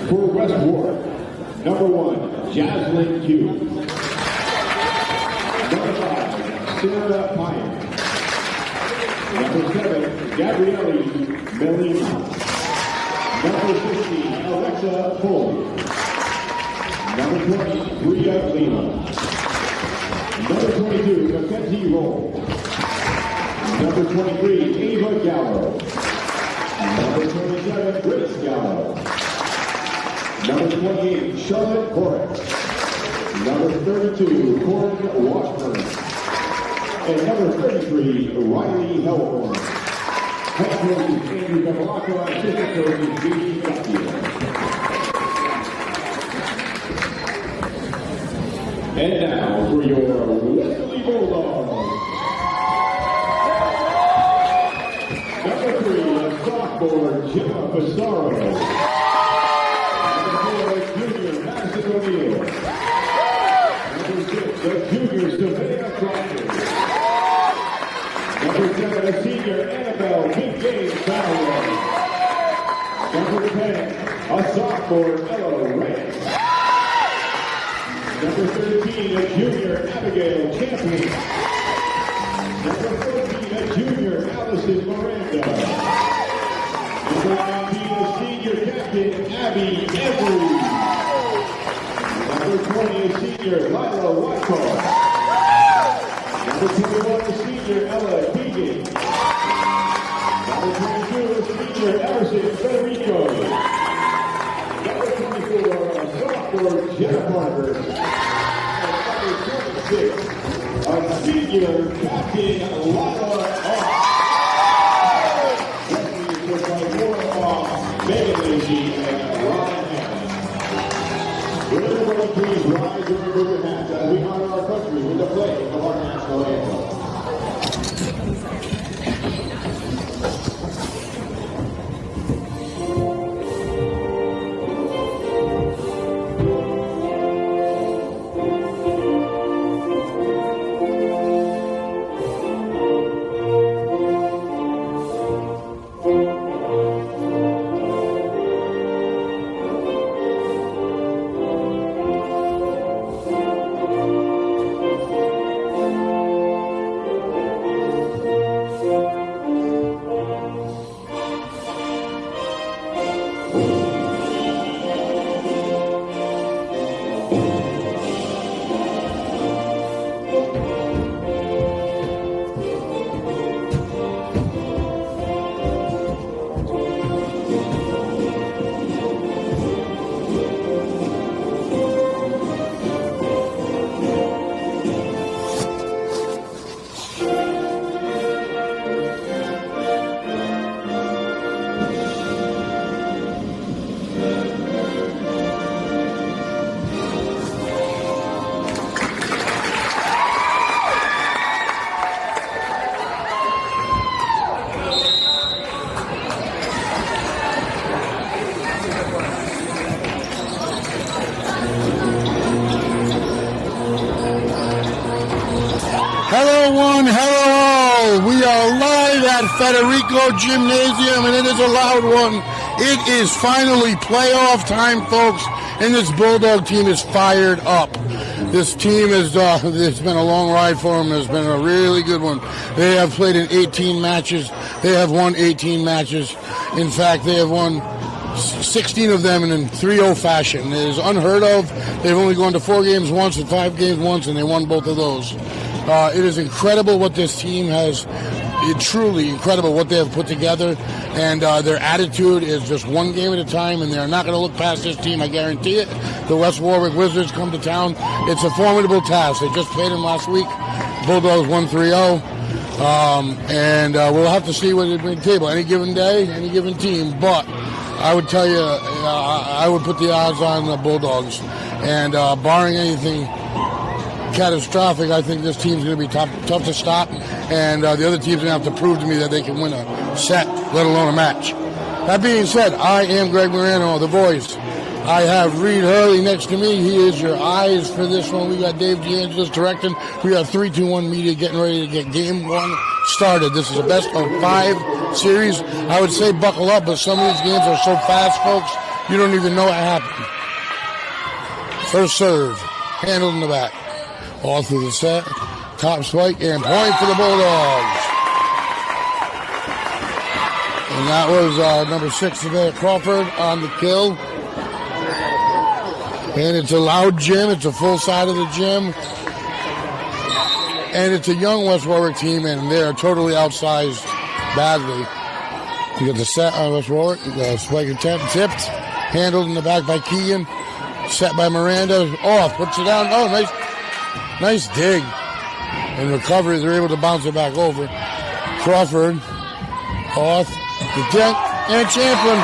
For West Warwick, number 1, Jaslyn Q. Number 5, Sarah Pine. Number 7, Gabrielle Melina. Number 16, Alexa Foley. Number 20, Bria Lima. Number 22, Mackenzie Roll. Number 23, Ava Gallo. Number 27, Grace Gallo. Number 28, Charlotte Corrick. Number 32, Corin Washburn. And number 33, Riley Hellhorn. Head coach is Andrew Bevilacqua, assistant coach is Jamie Garcia. And now for your Westerly Bulldogs. Number 3, sophomore Gemma Pissarro. Number 4, junior Madison O'Neill. Number 6, the junior Savannah Crawford. Number 7, a senior Annabelle Big Game Fowler. Number 10, a sophomore Ella Rance. Number 13, a junior Abigail Champion. Number 14, a junior Allison Miranda. Number 19, a senior captain Abby Every. Number 20, a senior Lila Wyckoff. Number 21, a senior Ella Keegan. Number 22, a senior Emerson Federico. Number 24, a sophomore Jenna Parker. And number 26, a senior captain Lila Off. Wesley is coached by Warren Off, Megan Lacey, and Ryan Hammond. Will everybody please rise and remove your hats as we honor our country with the playing of our national anthem. Federico Gymnasium, and it is a loud one. It is finally playoff time, folks, and this Bulldog team is fired up. This team is, it's been a long ride for them. It's been a really good one. They have played in 18 matches. They have won 18 matches. In fact, they have won 16 of them in 3-0 fashion. It is unheard of. They've only gone to 4 games once and 5 games once, and they won both of those. It is incredible what this team has. It's truly incredible what they have put together, and their attitude is just one game at a time, and they're not going to look past this team, I guarantee it. The West Warwick Wizards come to town. It's a formidable task. They just played them last week. Bulldogs won 3-0, and we'll have to see what they bring to the table. Any given day, any given team, but I would tell you, I would put the odds on the Bulldogs, and barring anything catastrophic, I think this team's going to be tough to stop, and the other team's going to have to prove to me that they can win a set, let alone a match. That being said, I am Greg Morano, the voice. I have Reed Hurley next to me. He is your eyes for this one. We got Dave DeAngelis directing. We got 321 Media getting ready to get game 1 started. This is a best of 5 series. I would say buckle up, but some of these games are so fast, folks. You don't even know what happened. First serve, handled in the back. All through the set. Top spike and point for the Bulldogs. And that was number 6 today, Crawford, on the kill. And it's a loud gym. It's a full side of the gym. And it's a young West Warwick team, and they're totally outsized badly. You got the set on West Warwick. The spike attempt tipped. Handled in the back by Keegan. Set by Miranda. Off. Puts it down. Oh, nice dig. And recovery, they're able to bounce it back over. Crawford. Off. The dent. And Champlin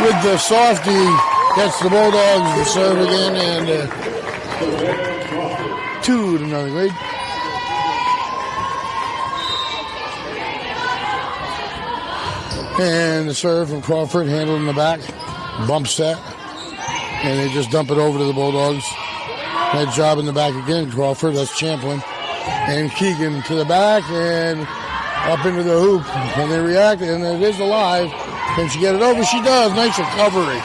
with the softie. Gets the Bulldogs to serve again. And 2-0 lead. And the serve from Crawford, handled in the back. Bump set. And they just dump it over to the Bulldogs. Nice job in the back again, Crawford. That's Champlin. And Keegan to the back and up into the hoop. And they react, and it is alive. Can she get it over? She does. Nice recovery.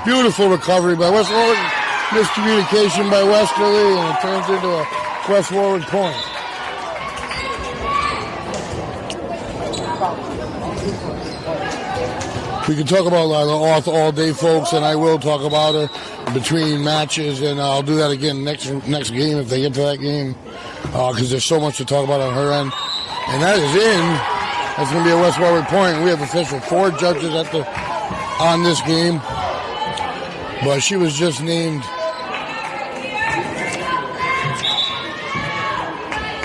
Beautiful recovery by West Warwick. Miscommunication by Westerly, and it turns into a West Warwick point. We can talk about Oth all day, folks, and I will talk about her between matches, and I'll do that again next game if they get to that game, because there's so much to talk about on her end. And that is in. That's going to be a West Warwick point. We have official 4 judges on this game, but she was just named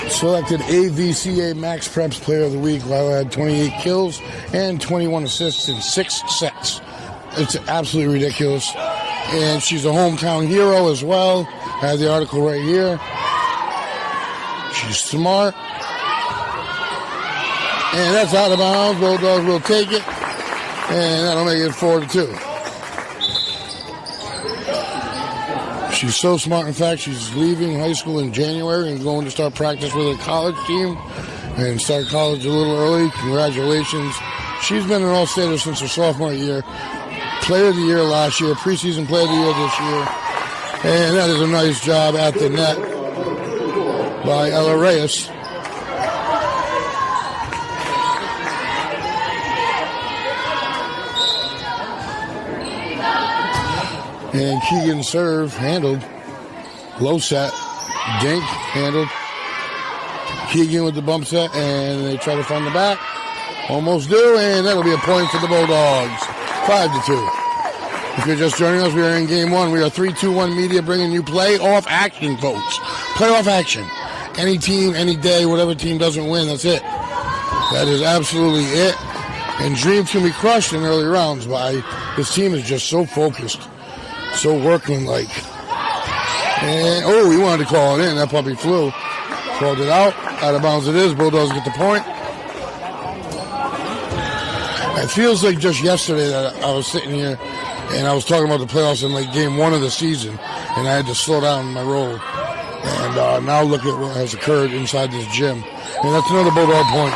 selected AVCA Max Preps Player of the Week. Lila had 28 kills and 21 assists in 6 sets. It's absolutely ridiculous. And she's a hometown hero as well. I have the article right here. She's smart. And that's out of bounds. Bulldogs will take it. And that'll make it 4-2. She's so smart. In fact, she's leaving high school in January and going to start practice with her college team and start college a little early. Congratulations. She's been an all-stater since her sophomore year. Player of the year last year, preseason player of the year this year. And that is a nice job at the net by Ella Reyes. And Keegan serve, handled. Low set. Dink, handled. Keegan with the bump set, and they try to find the back. Almost do, and that'll be a point for the Bulldogs. 5-2. If you're just joining us, we are in game 1. We are 3-2-1 Media bringing you playoff action, folks. Playoff action. Any team, any day, whatever team doesn't win, that's it. That is absolutely it. And dreams can be crushed in early rounds by this team is just so focused. So workmanlike. And, oh, he wanted to call it in. That puppy flew. Called it out. Out of bounds it is. Bulldogs get the point. It feels like just yesterday that I was sitting here and I was talking about the playoffs in like game 1 of the season, and I had to slow down my roll. And now look at what has occurred inside this gym. And that's another Bulldog point.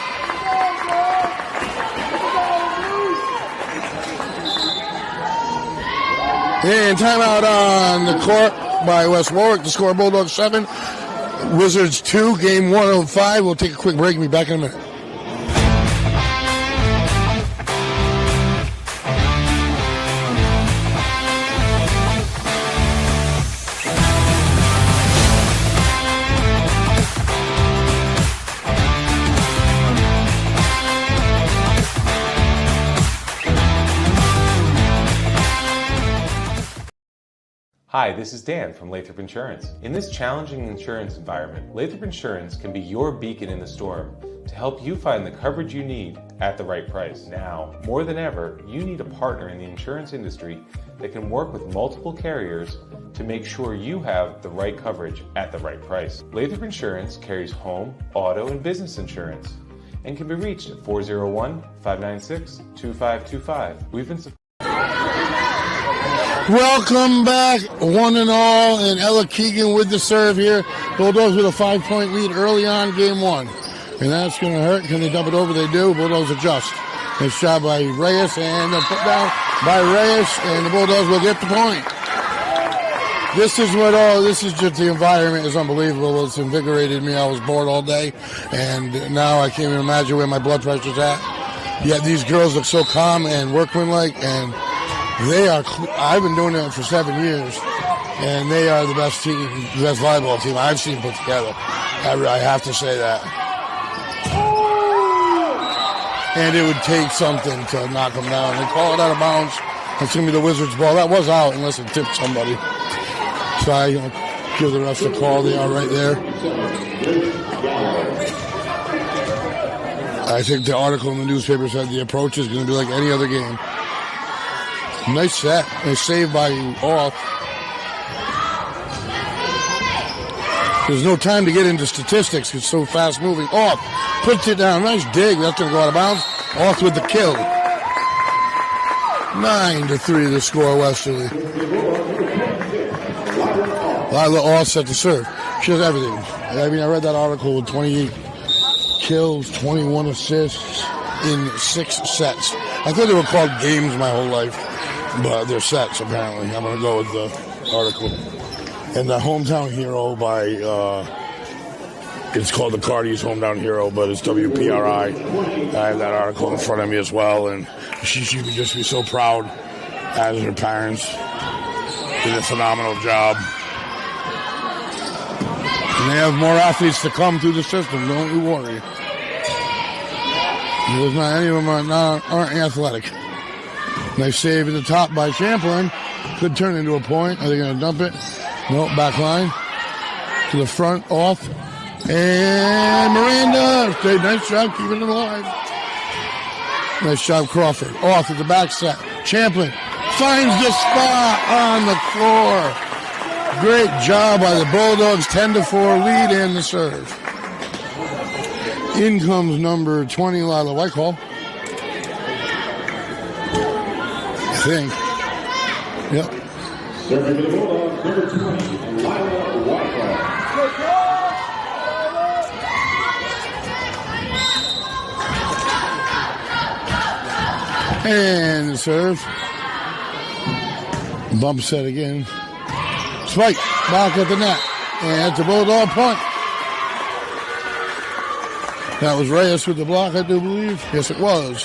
And timeout on the court by West Warwick. The score, Bulldogs 7, Wizards 2, game 1 of 5. We'll take a quick break and be back in a minute. Hi, this is Dan from Lathrop Insurance. In this challenging insurance environment, Lathrop Insurance can be your beacon in the storm to help you find the coverage you need at the right price. Now, more than ever, you need a partner in the insurance industry that can work with multiple carriers to make sure you have the right coverage at the right price. Lathrop Insurance carries home, auto, and business insurance and can be reached at 401-596-2525. We've been Welcome back, one and all, and Ella Keegan with the serve here. Bulldogs with a 5-point lead early on, game 1. And that's going to hurt. Can they dump it over? They do. Bulldogs adjust. Nice shot by Reyes, and then put down by Reyes, and the Bulldogs will get the point. This is just the environment is unbelievable. It's invigorated me. I was bored all day, and now I can't even imagine where my blood pressure's at. Yet these girls look so calm and workmanlike, and they are. I've been doing it for 7 years, and they are the best team, the best volleyball team I've seen put together. I have to say that. And it would take something to knock them down. They call it out of bounds. It's going to be the Wizards' ball. That was out unless it tipped somebody. So I give the refs a call. They are right there. I think the article in the newspaper said the approach is going to be like any other game. Nice set. Nice save by Off. There's no time to get into statistics. It's so fast moving. Off. Puts it down. Nice dig. That's going to go out of bounds. Off with the kill. 9-3 the score, Westerly. Lila Off set to serve. She has everything. I mean, I read that article with 28 kills, 21 assists in 6 sets. I thought they were called games my whole life, but they're sets apparently. I'm going to go with the article. And the hometown hero by, it's called the Cardi's Hometown Hero, but it's WPRI. I have that article in front of me as well, and she should just be so proud, as her parents. Did a phenomenal job. And they have more athletes to come through the system, don't you worry. There's not any of them aren't athletic. Nice save at the top by Champlin. Could turn into a point. Are they going to dump it? No, back line. To the front, Off. And Miranda. Nice job keeping it alive. Nice job, Crawford. Off at the back set. Champlin finds the spot on the floor. Great job by the Bulldogs. 10-4 lead and the serve. In comes number 20, Lila Whitehall. I think. Yep. Serving for the Bulldogs, number 20, Lila Whitehall. And the serve. Bump set again. Spike back at the net. And it's a Bulldog point. That was Reyes with the block, I do believe. Yes, it was.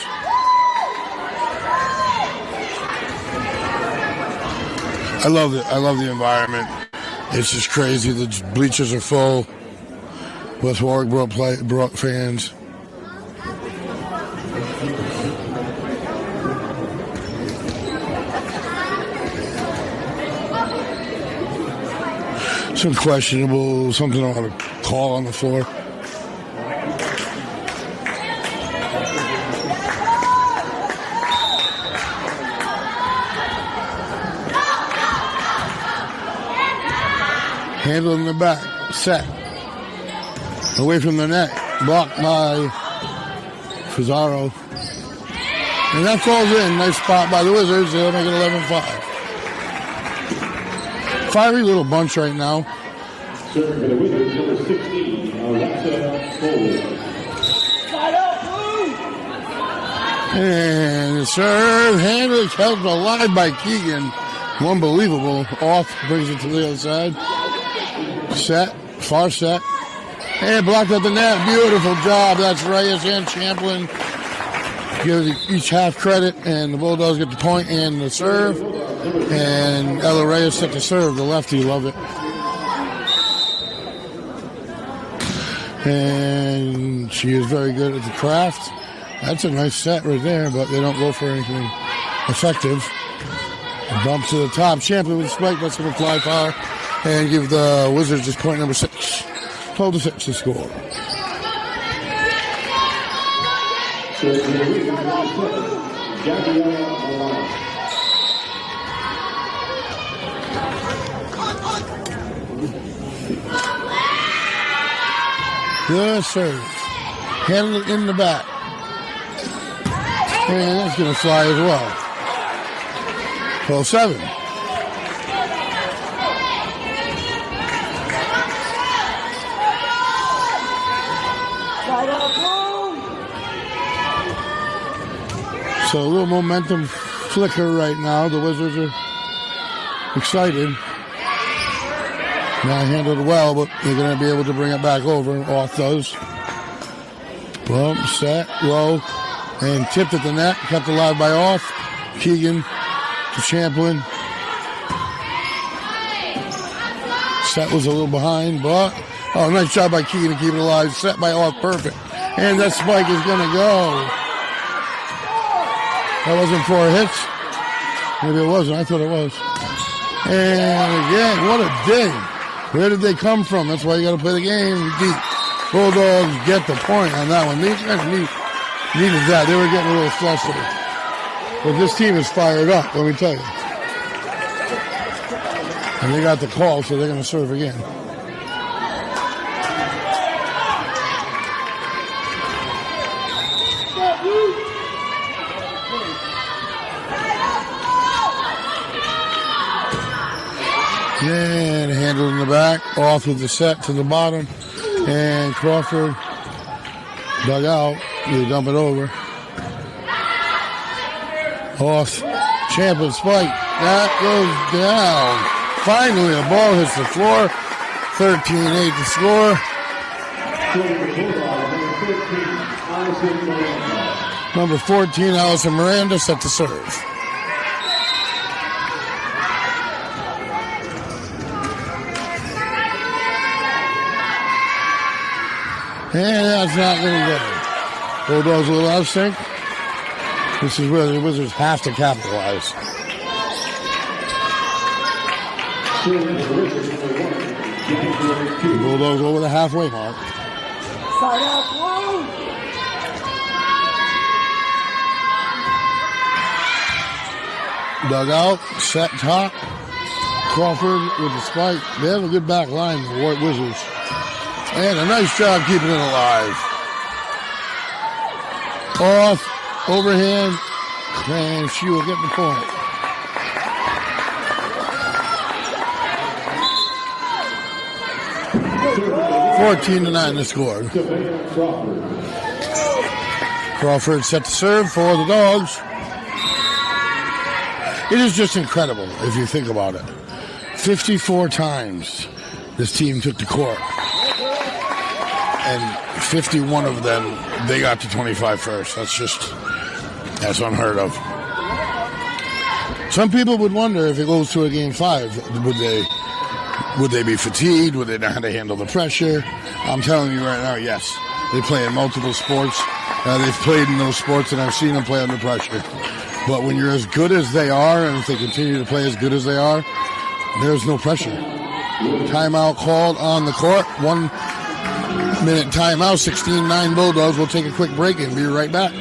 I love it. I love the environment. It's just crazy. The bleachers are full. West Warwick brought fans. Some questionable, something I want to call on the floor. Handle in the back, set. Away from the net, blocked by Fazaro. And that falls in. Nice spot by the Wizards. They'll make it 11-5. Fiery little bunch right now. Serving for the Wizards, number 16, Alexa Cole. And the serve, handle, held alive by Keegan. Unbelievable. Off, brings it to the other side. Set, far set. And blocked at the net. Beautiful job. That's Reyes and Champlin. Give each half credit, and the Bulldogs get the point and the serve. And Ella Reyes set the serve. The lefty, love it. And she is very good at the craft. That's a nice set right there, but they don't go for anything effective. Bump to the top. Champlin with a spike. That's going to fly far. And give the Wizards just point number 6. 12-6 to score. Good serve. Handle it in the back. And that's going to fly as well. 12-7. So a little momentum flicker right now. The Wizards are excited. Not handled well, but they're going to be able to bring it back over. Off does. Well, set, low, and tipped at the net. Kept alive by Off. Keegan to Champlin. Set was a little behind, but oh, nice job by Keegan to keep it alive. Set by Off, perfect. And that spike is going to go. That wasn't 4 hits. Maybe it wasn't. I thought it was. And again, what a dig. Where did they come from? That's why you got to play the game deep. Bulldogs get the point on that one. These guys needed that. They were getting a little flustered. But this team is fired up, let me tell you. And they got the call, so they're going to serve again. And handled in the back. Off with the set to the bottom. And Crawford dug out. You dump it over. Off. Champion spike. That goes down. Finally, the ball hits the floor. 13-8 to score. Number 14, Allison Miranda, set to serve. And that's not going to get it. Bulldogs a little out of sync. This is where the Wizards have to capitalize. The Bulldogs over the halfway mark. Dug out, set top. Crawford with the spike. They have a good back line, the White Wizards. And a nice job keeping it alive. Off, overhand, and she will get the point. (14-9) the score. Crawford set to serve for the Dogs. It is just incredible if you think about it. 54 times this team took the court. And 51 of them, they got to 25 first. That's unheard of. Some people would wonder if it goes to a game 5, would they be fatigued? Would they know how to handle the pressure? I'm telling you right now, yes. They play in multiple sports. They've played in those sports, and I've seen them play under pressure. But when you're as good as they are, and if they continue to play as good as they are, there's no pressure. Timeout called on the court. 1 minute timeout, 16-9 Bulldogs. We'll take a quick break and be right back.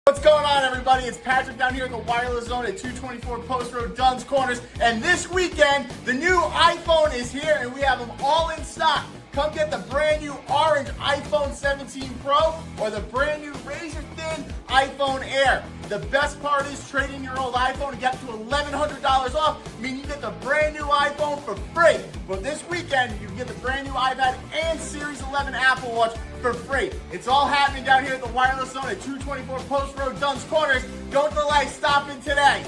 What's going on, everybody? It's Patrick down here at the Wireless Zone at 224 Post Road, Dunn's Corners. And this weekend, the new iPhone is here, and we have them all in stock. Come get the brand new orange iPhone 17 Pro or the brand new razor thin iPhone Air. The best part is trading your old iPhone and get up to $1,100 off, meaning you get the brand new iPhone for free. But this weekend, you can get the brand new iPad and Series 11 Apple Watch for free. It's all happening down here at the Wireless Zone at 224 Post Road, Dunn's Corners. Don't delay, stop in today.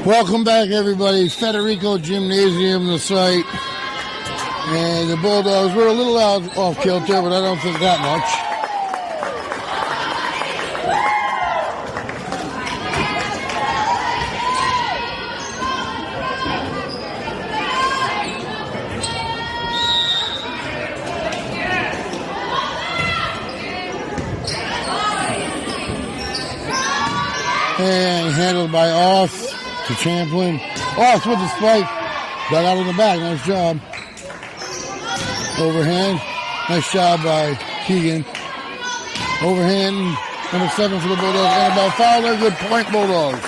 Welcome back, everybody. Federico Gymnasium, the site. And the Bulldogs were a little out off kilter, but I don't think that much. And handled by Off to Champlin. Off with the spike. Dug out in the back. Nice job. Overhand. Nice job by Keegan. Overhand, number 7 for the Bulldogs. Annabelle Fowler, good point, Bulldogs.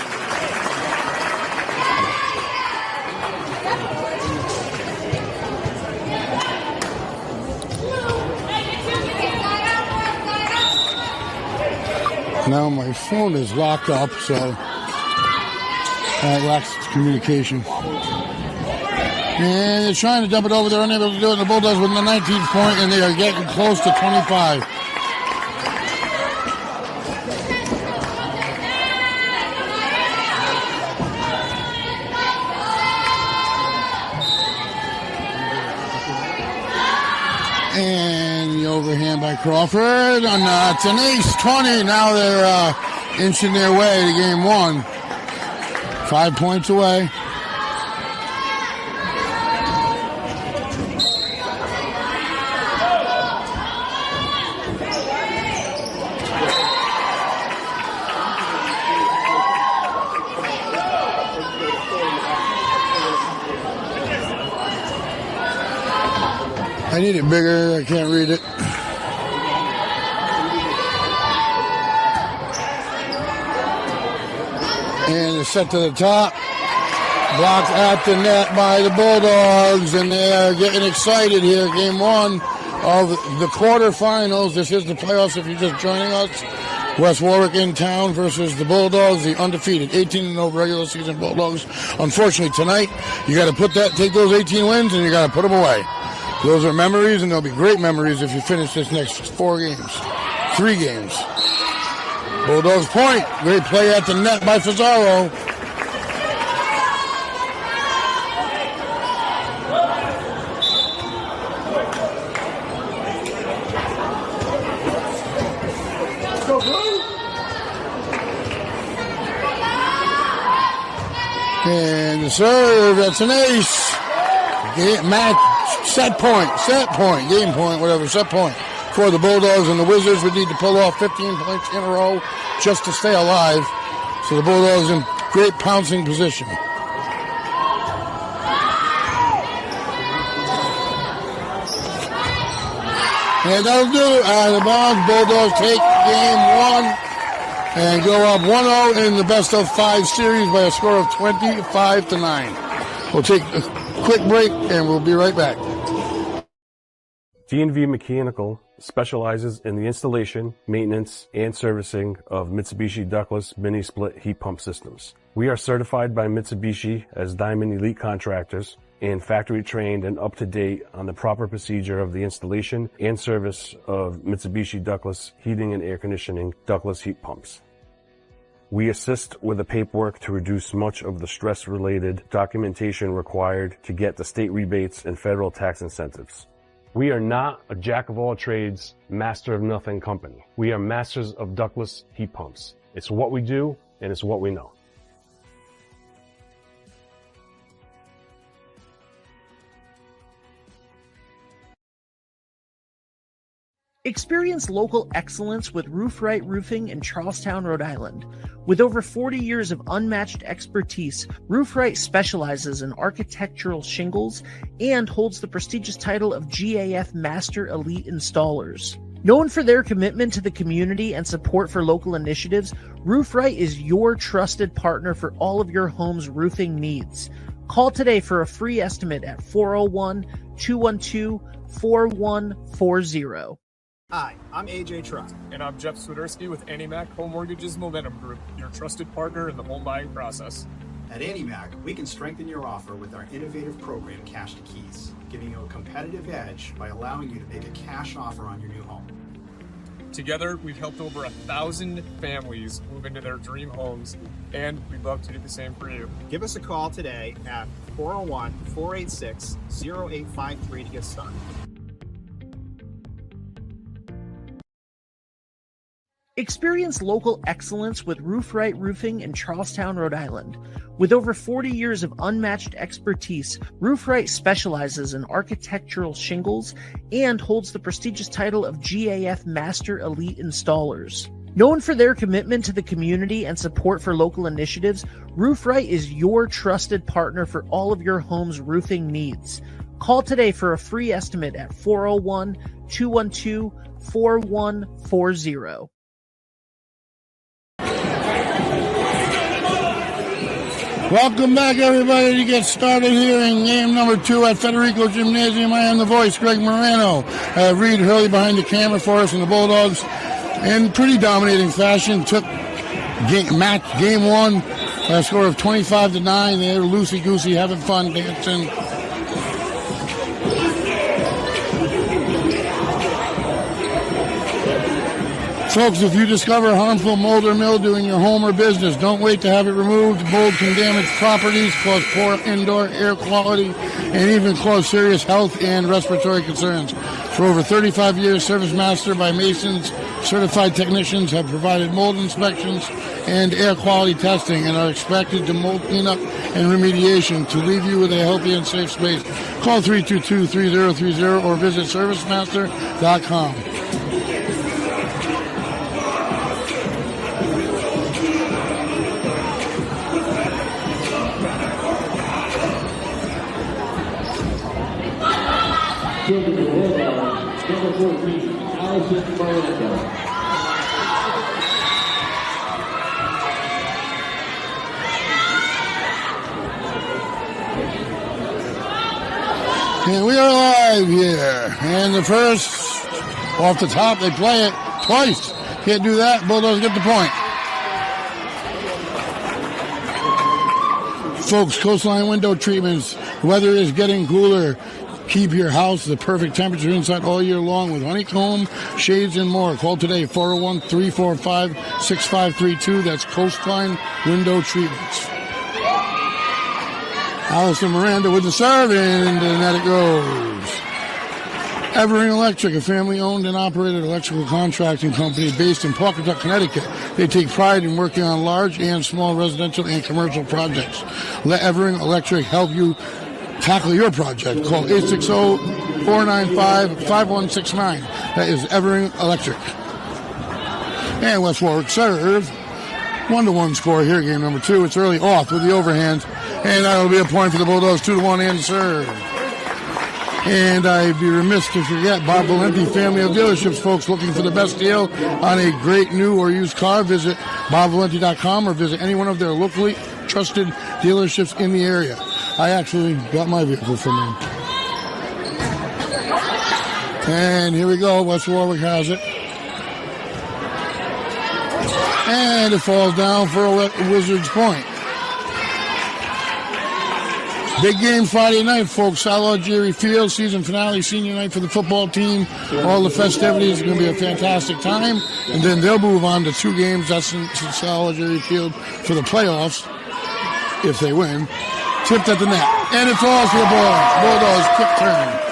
Now my phone is locked up, so that lacks communication. And they're trying to dump it over. They're unable to do it. The Bulldogs with the 19th point, and they are getting close to 25. And the overhand by Crawford. And it's an ace, 20. Now they're inching their way to game 1. 5 points away. I need it bigger. I can't read it. And it's set to the top. Blocked at the net by the Bulldogs. And they are getting excited here. Game 1 of the quarterfinals. This is the playoffs if you're just joining us. West Warwick in town versus the Bulldogs, the undefeated 18-0 regular season Bulldogs. Unfortunately, tonight, you got to take those 18 wins and you got to put them away. Those are memories, and they'll be great memories if you finish this next 3 games. Bulldogs point. Great play at the net by Fazaro. And the serve, that's an ace. Set point, game point, whatever, set point for the Bulldogs, and the Wizards would need to pull off 15 points in a row just to stay alive. So the Bulldogs in great pouncing position. And that'll do it. The Bulldogs take game 1 and go up 1-0 in the best of 5 series by a score of 25-9. We'll take a quick break and we'll be right back. D&V Mechanical specializes in the installation, maintenance, and servicing of Mitsubishi ductless mini-split heat pump systems. We are certified by Mitsubishi as Diamond Elite Contractors and factory trained and up to date on the proper procedure of the installation and service of Mitsubishi ductless heating and air conditioning ductless heat pumps. We assist with the paperwork to reduce much of the stress-related documentation required to get the state rebates and federal tax incentives. We are not a jack-of-all-trades, master-of-nothing company. We are masters of ductless heat pumps. It's what we do, and it's what we know. Experience local excellence with RIIL Roofing in Charlestown, Rhode Island. With over 40 years of unmatched expertise, RIIL specializes in architectural shingles and holds the prestigious title of GAF Master Elite Installers. Known for their commitment to the community and support for local initiatives, RIIL is your trusted partner for all of your home's roofing needs. Call today for a free estimate at 401-212-4140. Hi, I'm AJ Truck. And I'm Jeff Swiderski with AnnieMac Home Mortgage's Momentum Group, your trusted partner in the home buying process. At AnnieMac, we can strengthen your offer with our innovative program, Cash to Keys, giving you a competitive edge by allowing you to make a cash offer on your new home. Together, we've helped over 1,000 families move into their dream homes, and we'd love to do the same for you. Give us a call today at 401-486-0853 to get started. Experience local excellence with RIIL Roofing in Charlestown, Rhode Island. With over 40 years of unmatched expertise, RIIL specializes in architectural shingles and holds the prestigious title of GAF Master Elite Installers. Known for their commitment to the community and support for local initiatives, RIIL is your trusted partner for all of your home's roofing needs. Call today for a free estimate at 401 212-4140. Welcome back, everybody, to get started here in game number 2 at Federico Gymnasium. I am the voice, Greg Morano. Reed Hurley behind the camera for us, and the Bulldogs, in pretty dominating fashion, took game 1 by a score of 25-9. They're loosey-goosey, having fun, dancing. Folks, if you discover harmful mold or mildew in your home or business, don't wait to have it removed. Mold can damage properties, cause poor indoor air quality, and even cause serious health and respiratory concerns. For over 35 years, ServiceMaster by Masons certified technicians have provided mold inspections and air quality testing and are expected to mold cleanup and remediation to leave you with a healthy and safe space. Call 322-3030 or visit ServiceMaster.com. Children of Bulldogs, number 14, Allison Miranda. And we are live here. And the first, off the top, they play it twice. Can't do that. Bulldogs get the point. Folks, coastline window treatments. The weather is getting cooler. Keep your house the perfect temperature inside all year long with honeycomb, shades, and more. Call today, 401-345-6532. That's Coastline Window Treatments. Allison Miranda with the serve, and the net it goes. Evering Electric, a family-owned and operated electrical contracting company based in Pawcatuck, Connecticut. They take pride in working on large and small residential and commercial projects. Let Evering Electric help you tackle your project. Call 860-495-5169. That is Evering Electric. And West Warwick serve. 1-1 score here, game number 2. It's early off with the overhand. And that'll be a point for the Bulldogs, 2-1 and serve. And I'd be remiss to forget Bob Valenti Family of Dealerships, folks, looking for the best deal on a great new or used car. Visit bobvalenti.com or visit any one of their locally trusted dealerships in the area. I actually got my vehicle from them. And here we go. West Warwick has it. And it falls down for a Wizards point. Big game Friday night, folks. Sal Algieri Field, season finale, senior night for the football team. All the festivities are going to be a fantastic time. And then they'll move on to 2 games. That's in Sal Algieri Field for the playoffs, if they win. Tipped at the net. And it falls to the Bulldogs. Quick turn.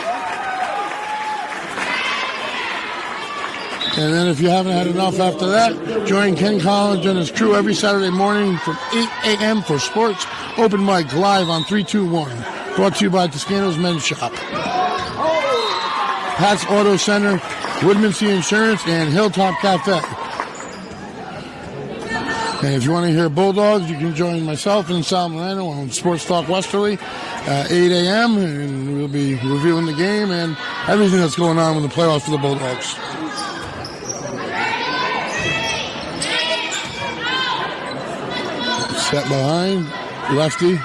And then if you haven't had enough after that, join Ken Collins and his crew every Saturday morning from 8 a.m. for sports open mic live on 321. Brought to you by Toscano's Men's Shop, Pat's Auto Center, Woodmansey Insurance, and Hilltop Cafe. And if you want to hear Bulldogs, you can join myself and Sal Milano on Sports Talk Westerly at 8 a.m. And we'll be reviewing the game and everything that's going on with the playoffs for the Bulldogs. Set behind, lefty.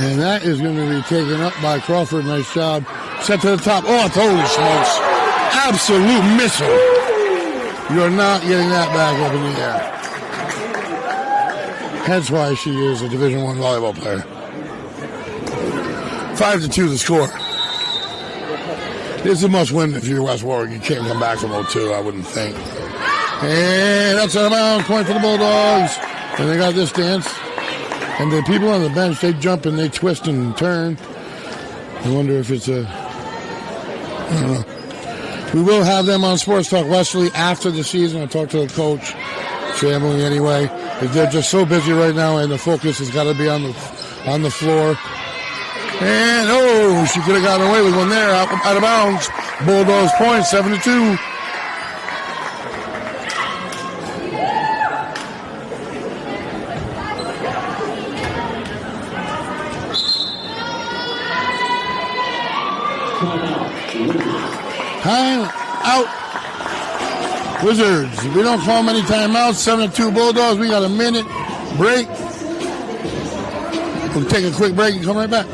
And that is going to be taken up by Crawford. Nice job. Set to the top. Oh, holy smokes. Absolute missile. You're not getting that back up in the air. That's why she is a Division I volleyball player. 5-2 the score. This is a must-win if you're West Warwick. You can't come back from 0-2, I wouldn't think. And that's out of bounds, point for the Bulldogs. And they got this dance. And the people on the bench, they jump and they twist and turn. I wonder if it's I don't know. We will have them on Sports Talk Westerly after the season. I talked to the coach, family anyway. They're just so busy right now, and the focus has got to be on the floor. And, oh, she could have gotten away with one there, out of bounds. Bulldogs point, 7-2. Time out. Wizards. We don't call many timeouts. 7-2 Bulldogs. We got a minute break. We'll take a quick break and come right back.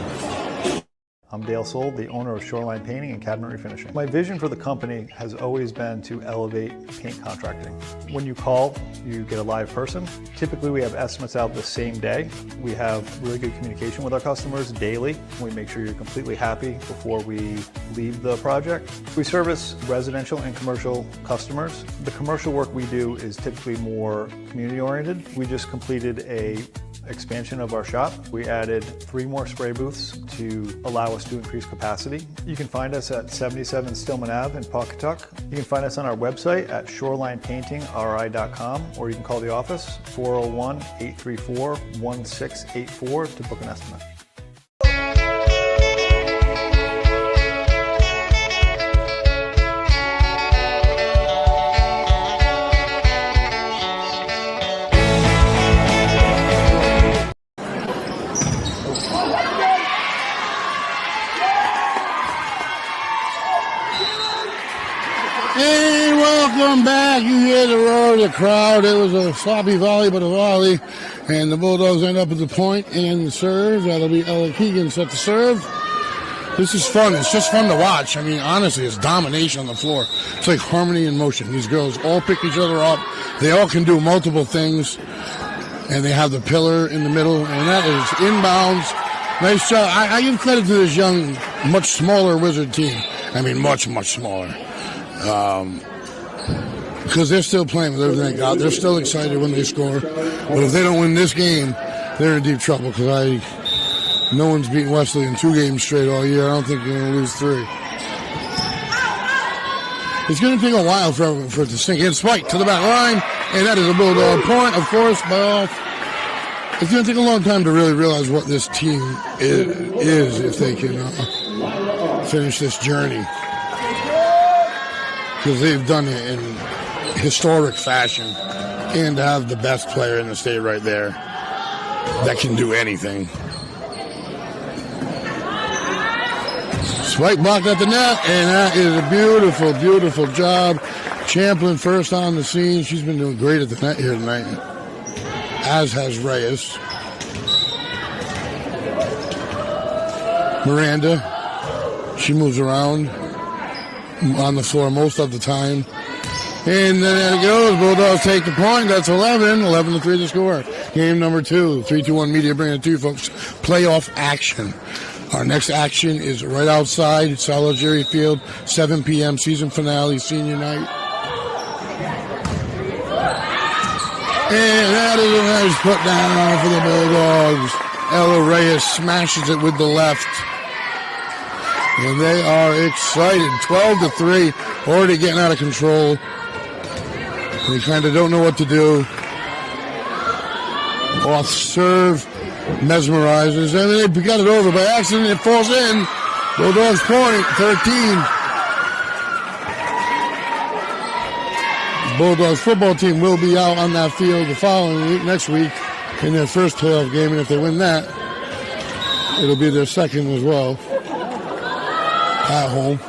I'm Dale Sold, the owner of Shoreline Painting and Cabinet Refinishing. My vision for the company has always been to elevate paint contracting. When you call, you get a live person. Typically, we have estimates out the same day. We have really good communication with our customers daily. We make sure you're completely happy before we leave the project. We service residential and commercial customers. The commercial work we do is typically more community-oriented. We just completed a expansion of our shop. We added 3 more spray booths to allow us to increase capacity. You can find us at 77 Stillman Ave in Pawcatuck. You can find us on our website at shorelinepaintingri.com, or you can call the office 401-834-1684 to book an estimate. Hey, welcome back. You hear the roar of the crowd. It was a sloppy volley, but a volley. And the Bulldogs end up at the point and the serve. That'll be Ella Keegan set to serve. This is fun. It's just fun to watch. I mean, honestly, it's domination on the floor. It's like harmony in motion. These girls all pick each other up. They all can do multiple things. And they have the pillar in the middle. And that is inbounds. Nice job. I give credit to this young, much smaller Wizard team. I mean, much, much smaller. Because they're still playing with everything they got. They're still excited when they score. But if they don't win this game, they're in deep trouble, because no one's beaten Westerly in 2 games straight all year. I don't think they're going to lose 3. It's going to take a while for it to sink in. Spike to the back line, and that is a Bulldog point, of course, by off. It's going to take a long time to really realize what this team is if they can finish this journey. Because they've done it in historic fashion, and to have the best player in the state right there that can do anything. Spike blocked at the net, and that is a beautiful, beautiful job. Champlin first on the scene. She's been doing great at the net here tonight, as has Reyes. Miranda, she moves around on the floor most of the time. And then there it goes. Bulldogs take the point. That's 11. 11-3 to score. Game number 2. 3-2-1 Media bringing it to you, folks. Playoff action. Our next action is right outside South Jerry Field, 7 p.m. season finale, senior night. And that is a nice put down for the Bulldogs. Ella Reyes smashes it with the left. And they are excited. 12-3, already getting out of control. They kind of don't know what to do. Off serve, mesmerizes, and they got it over by accident. It falls in. Bulldogs point, 13. Bulldogs football team will be out on that field the following week, next week, in their first playoff game, and if they win that, it'll be their second as well. At home.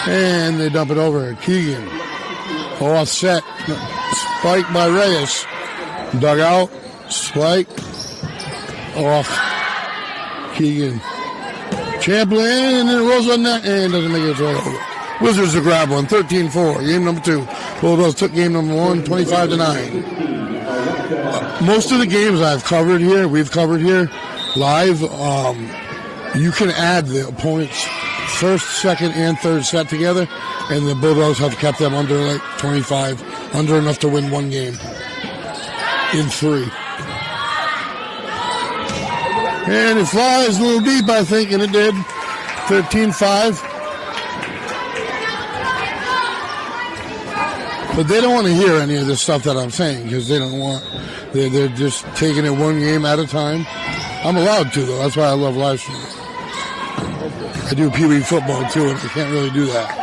And they dump it over. Keegan. Offset. Spike by Reyes. Dug out. Spike. Off. Keegan. Champlin, and then it rolls on that and doesn't make it throw over. Wizards to grab one. 13-4. Game number 2. Bulldogs took game number 1, 25-9. Most of the games we've covered here, live, you can add the opponent's first, second, and third set together, and the Bulldogs have kept them under like 25, under enough to win 1 game in 3. And it flies a little deep, I think, and it did. 13-5. But they don't want to hear any of this stuff that I'm saying, because they're just taking it 1 game at a time. I'm allowed to, though. That's why I love live streaming. I do Pee Wee football, too, and I can't really do that.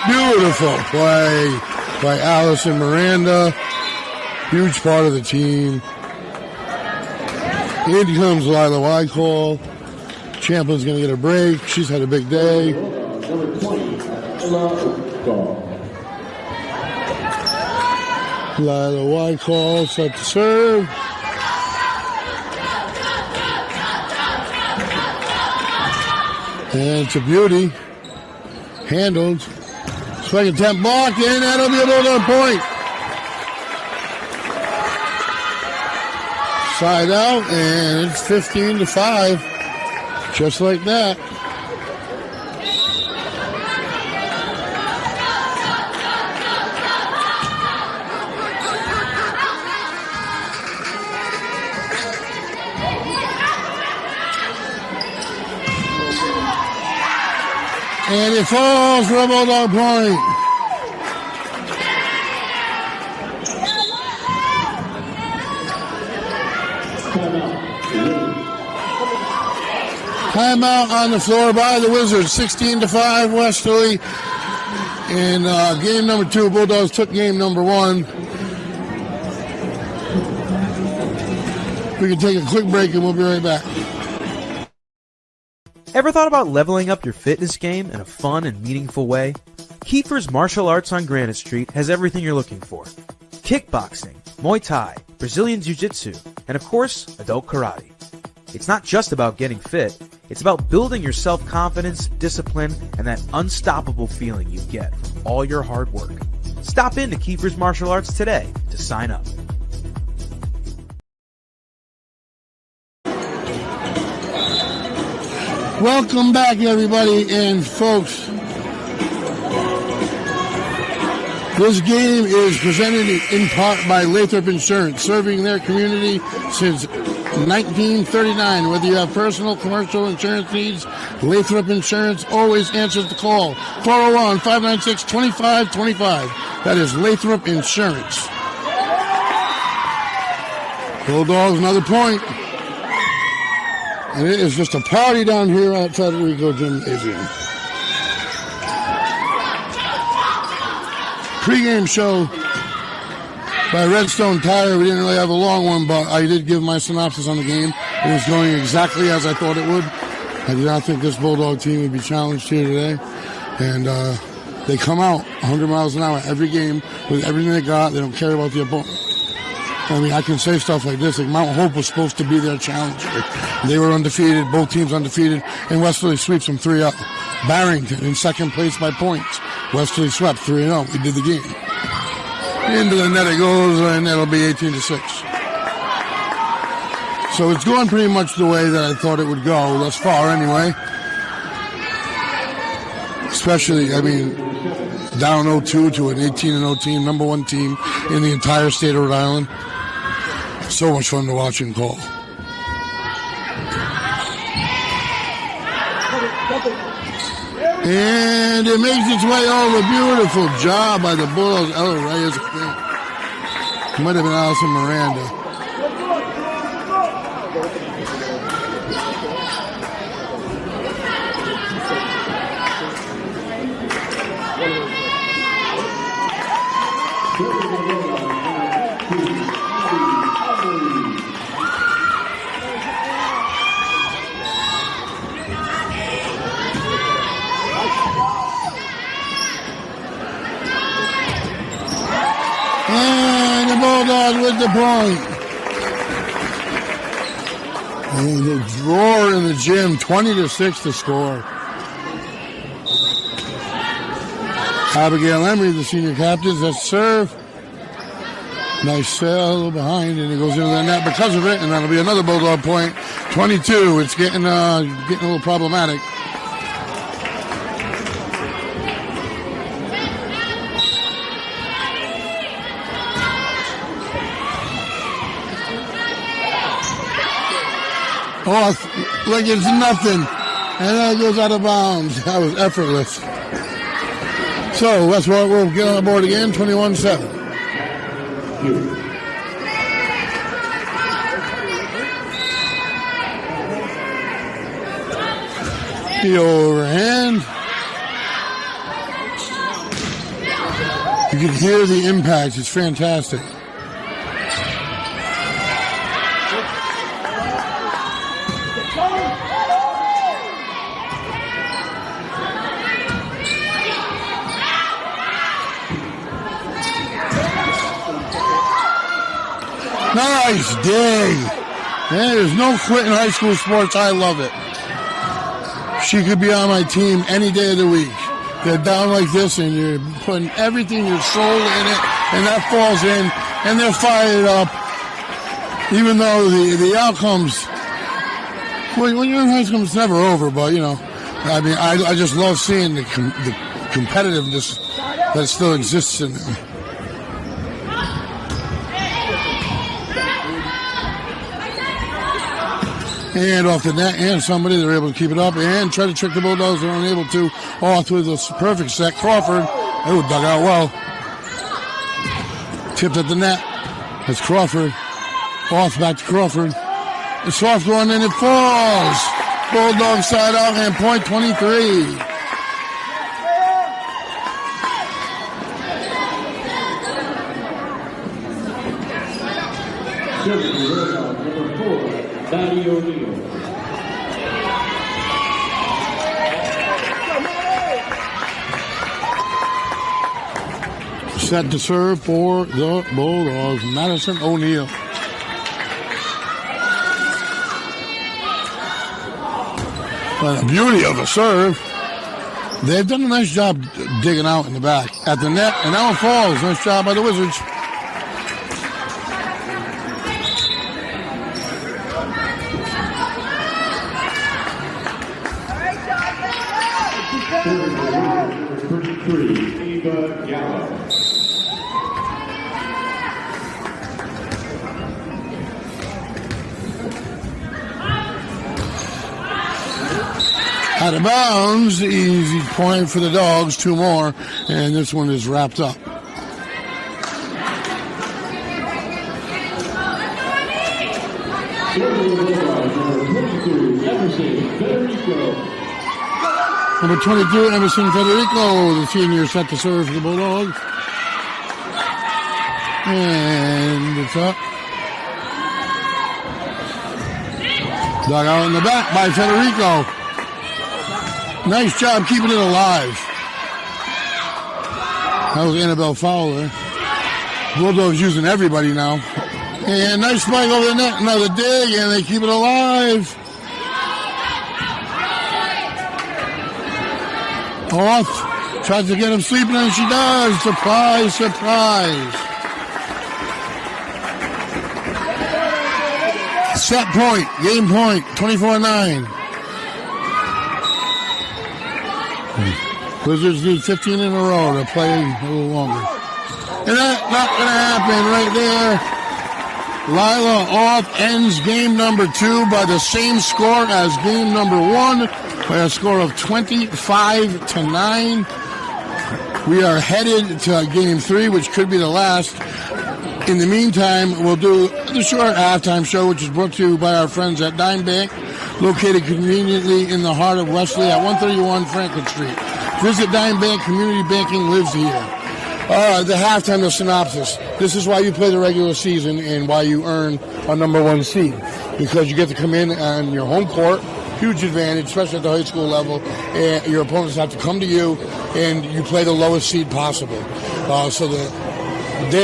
Beautiful play by Allison Miranda. Huge part of the team. Here comes Lila Wycall. Champlin's going to get a break. She's had a big day. Number 20, Wyckoff. Lila Wyckoff set to serve. And it's a beauty. Handled. Second attempt blocked, and that'll be a Bulldog point. Side out, and it's 15-5. Just like that. And it falls for a Bulldog point. Timeout on the floor by the Wizards. 16-5 Westerly. In game number 2, Bulldogs took game number 1. We can take a quick break and we'll be right back. Ever thought about leveling up your fitness game in a fun and meaningful way? Kiefer's Martial Arts on Granite Street has everything you're looking for. Kickboxing, Muay Thai, Brazilian Jiu-Jitsu, and of course, adult karate. It's not just about getting fit, it's about building your self-confidence, discipline, and that unstoppable feeling you get from all your hard work. Stop in to Kiefer's Martial Arts today to sign up. Welcome back, everybody, and folks, this game is presented in part by Lathrop Insurance, serving their community since 1939. Whether you have personal, commercial insurance needs, Lathrop Insurance always answers the call. 401-596-2525. That is Lathrop Insurance. Bulldogs, another point. And it is just a party down here at Federico Gymnasium. Pre-game show by Redstone Tire. We didn't really have a long one, but I did give my synopsis on the game. It was going exactly as I thought it would. I did not think this Bulldog team would be challenged here today. And they come out 100 miles an hour every game with everything they got. They don't care about the opponent. I mean, I can say stuff like this. Like Mount Hope was supposed to be their challenger. They were undefeated, both teams undefeated, and Westerly sweeps them 3-0. Barrington in second place by points. Westerly swept 3-0. We did the game. Into the net it goes, and it'll be 18-6. So it's going pretty much the way that I thought it would go thus far anyway. Especially, I mean, down 0-2 to an 18-0 team, number 1 team in the entire state of Rhode Island. So much fun to watch and call. And it makes its way over. Beautiful job by the Bulldogs. Ella Reyes, I think. Might have been Allison Miranda. And the Bulldogs with the point. And the drawer in the gym, 20-6 to score. Abigail Emery, the senior captain, that's serve. Nice sail behind, and it goes into the net because of it, and that'll be another Bulldog point. 22. It's getting a little problematic. Oh, like it's nothing. And then it goes out of bounds. That was effortless. So, Westport will get on the board again, 21-7. The overhand. You can hear the impact. It's fantastic. Nice dig. Man, there's no quit in high school sports. I love it. She could be on my team any day of the week. They're down like this, and you're putting everything, your soul in it, and that falls in, and they're fired up. Even though the outcomes, when you're in high school, it's never over. But, you know, I mean, I just love seeing the competitiveness that still exists in them. And off the net, and somebody, they're able to keep it up and try to trick the Bulldogs. They're unable to. Off with a perfect set. Crawford, oh, dug out well. Tipped at the net. That's Crawford. Off back to Crawford. The soft one, and it falls. Bulldog side out, and point 23. Number 4, Maddie O'Neill. Set to serve for the Bulldogs, Madison O'Neill. But the beauty of a serve. They've done a nice job digging out in the back at the net, and that one falls. Nice job by the Wizards. Out of bounds, easy point for the Dogs, 2 more, and this one is wrapped up. Number 22, Emerson Federico, the senior, set to serve for the Bulldogs. And it's up. Dug out in the back by Federico. Nice job keeping it alive. That was Annabelle Fowler. Bulldogs using everybody now. And nice spike over the net. Another dig, and they keep it alive. Off. Tries to get him sleeping, and she does. Surprise, surprise. Set point. Game point. 24-9. Wizards need 15 in a row to play a little longer. And that's not going to happen right there. Lila off ends game number 2 by the same score as game number 1, by a score of 25-9. We are headed to game 3, which could be the last. In the meantime, we'll do the short halftime show, which is brought to you by our friends at Dime Bank, located conveniently in the heart of Westerly at 131 Franklin Street. Visit Dime Bank. Community banking lives here. The halftime, the synopsis. This is why you play the regular season and why you earn a number 1 seed. Because you get to come in on your home court. Huge advantage, especially at the high school level. And your opponents have to come to you, and you play the lowest seed possible. So they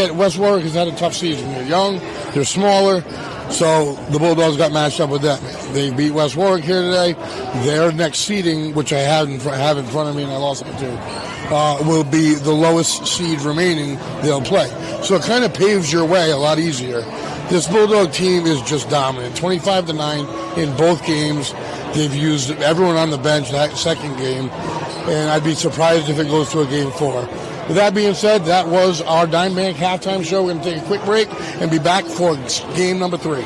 at West Warwick has had a tough season. They're young, they're smaller. So the Bulldogs got matched up with that. They beat West Warwick here today. Their next seeding, which I have in front of me and I lost it too, will be the lowest seed remaining they'll play. So it kind of paves your way a lot easier. This Bulldog team is just dominant. 25-9 in both games. They've used everyone on the bench that second game, and I'd be surprised if it goes to a game 4. With that being said, that was our Dime Bank halftime show. We're going to take a quick break and be back for game number 3.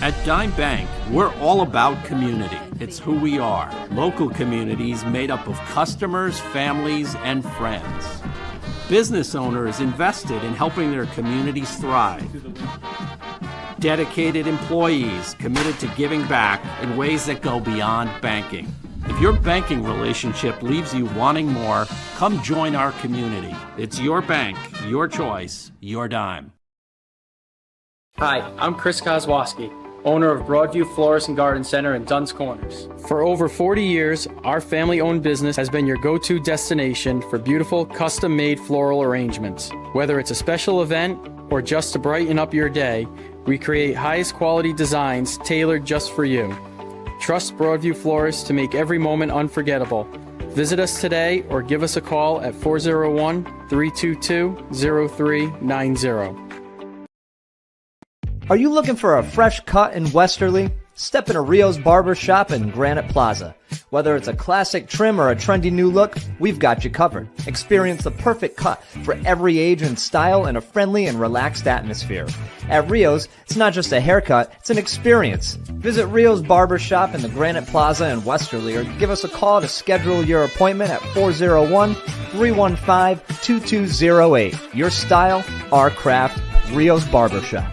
At Dime Bank, we're all about community. It's who we are. Local communities made up of customers, families, and friends. Business owners invested in helping their communities thrive. Dedicated employees committed to giving back in ways that go beyond banking. If your banking relationship leaves you wanting more, come join our community. It's your bank, your choice, your dime. Hi, I'm Chris Kozłowski. owner of Broadview Florist and Garden Center in Duns Corners. For over 40 years, our family-owned business has been your go-to destination for beautiful, custom-made floral arrangements. Whether it's a special event or just to brighten up your day, we create highest quality designs tailored just for you. Trust Broadview Florists to make every moment unforgettable. Visit us today or give us a call at 401-322-0390. Are you looking for a fresh cut in Westerly? Step into RIIL's Barber Shop in Granite Plaza. Whether it's a classic trim or a trendy new look, we've got you covered. Experience the perfect cut for every age and style in a friendly and relaxed atmosphere. At RIIL's, it's not just a haircut, it's an experience. Visit RIIL's Barber Shop in the Granite Plaza in Westerly or give us a call to schedule your appointment at 401-315-2208. Your style, our craft, RIIL's Barber Shop.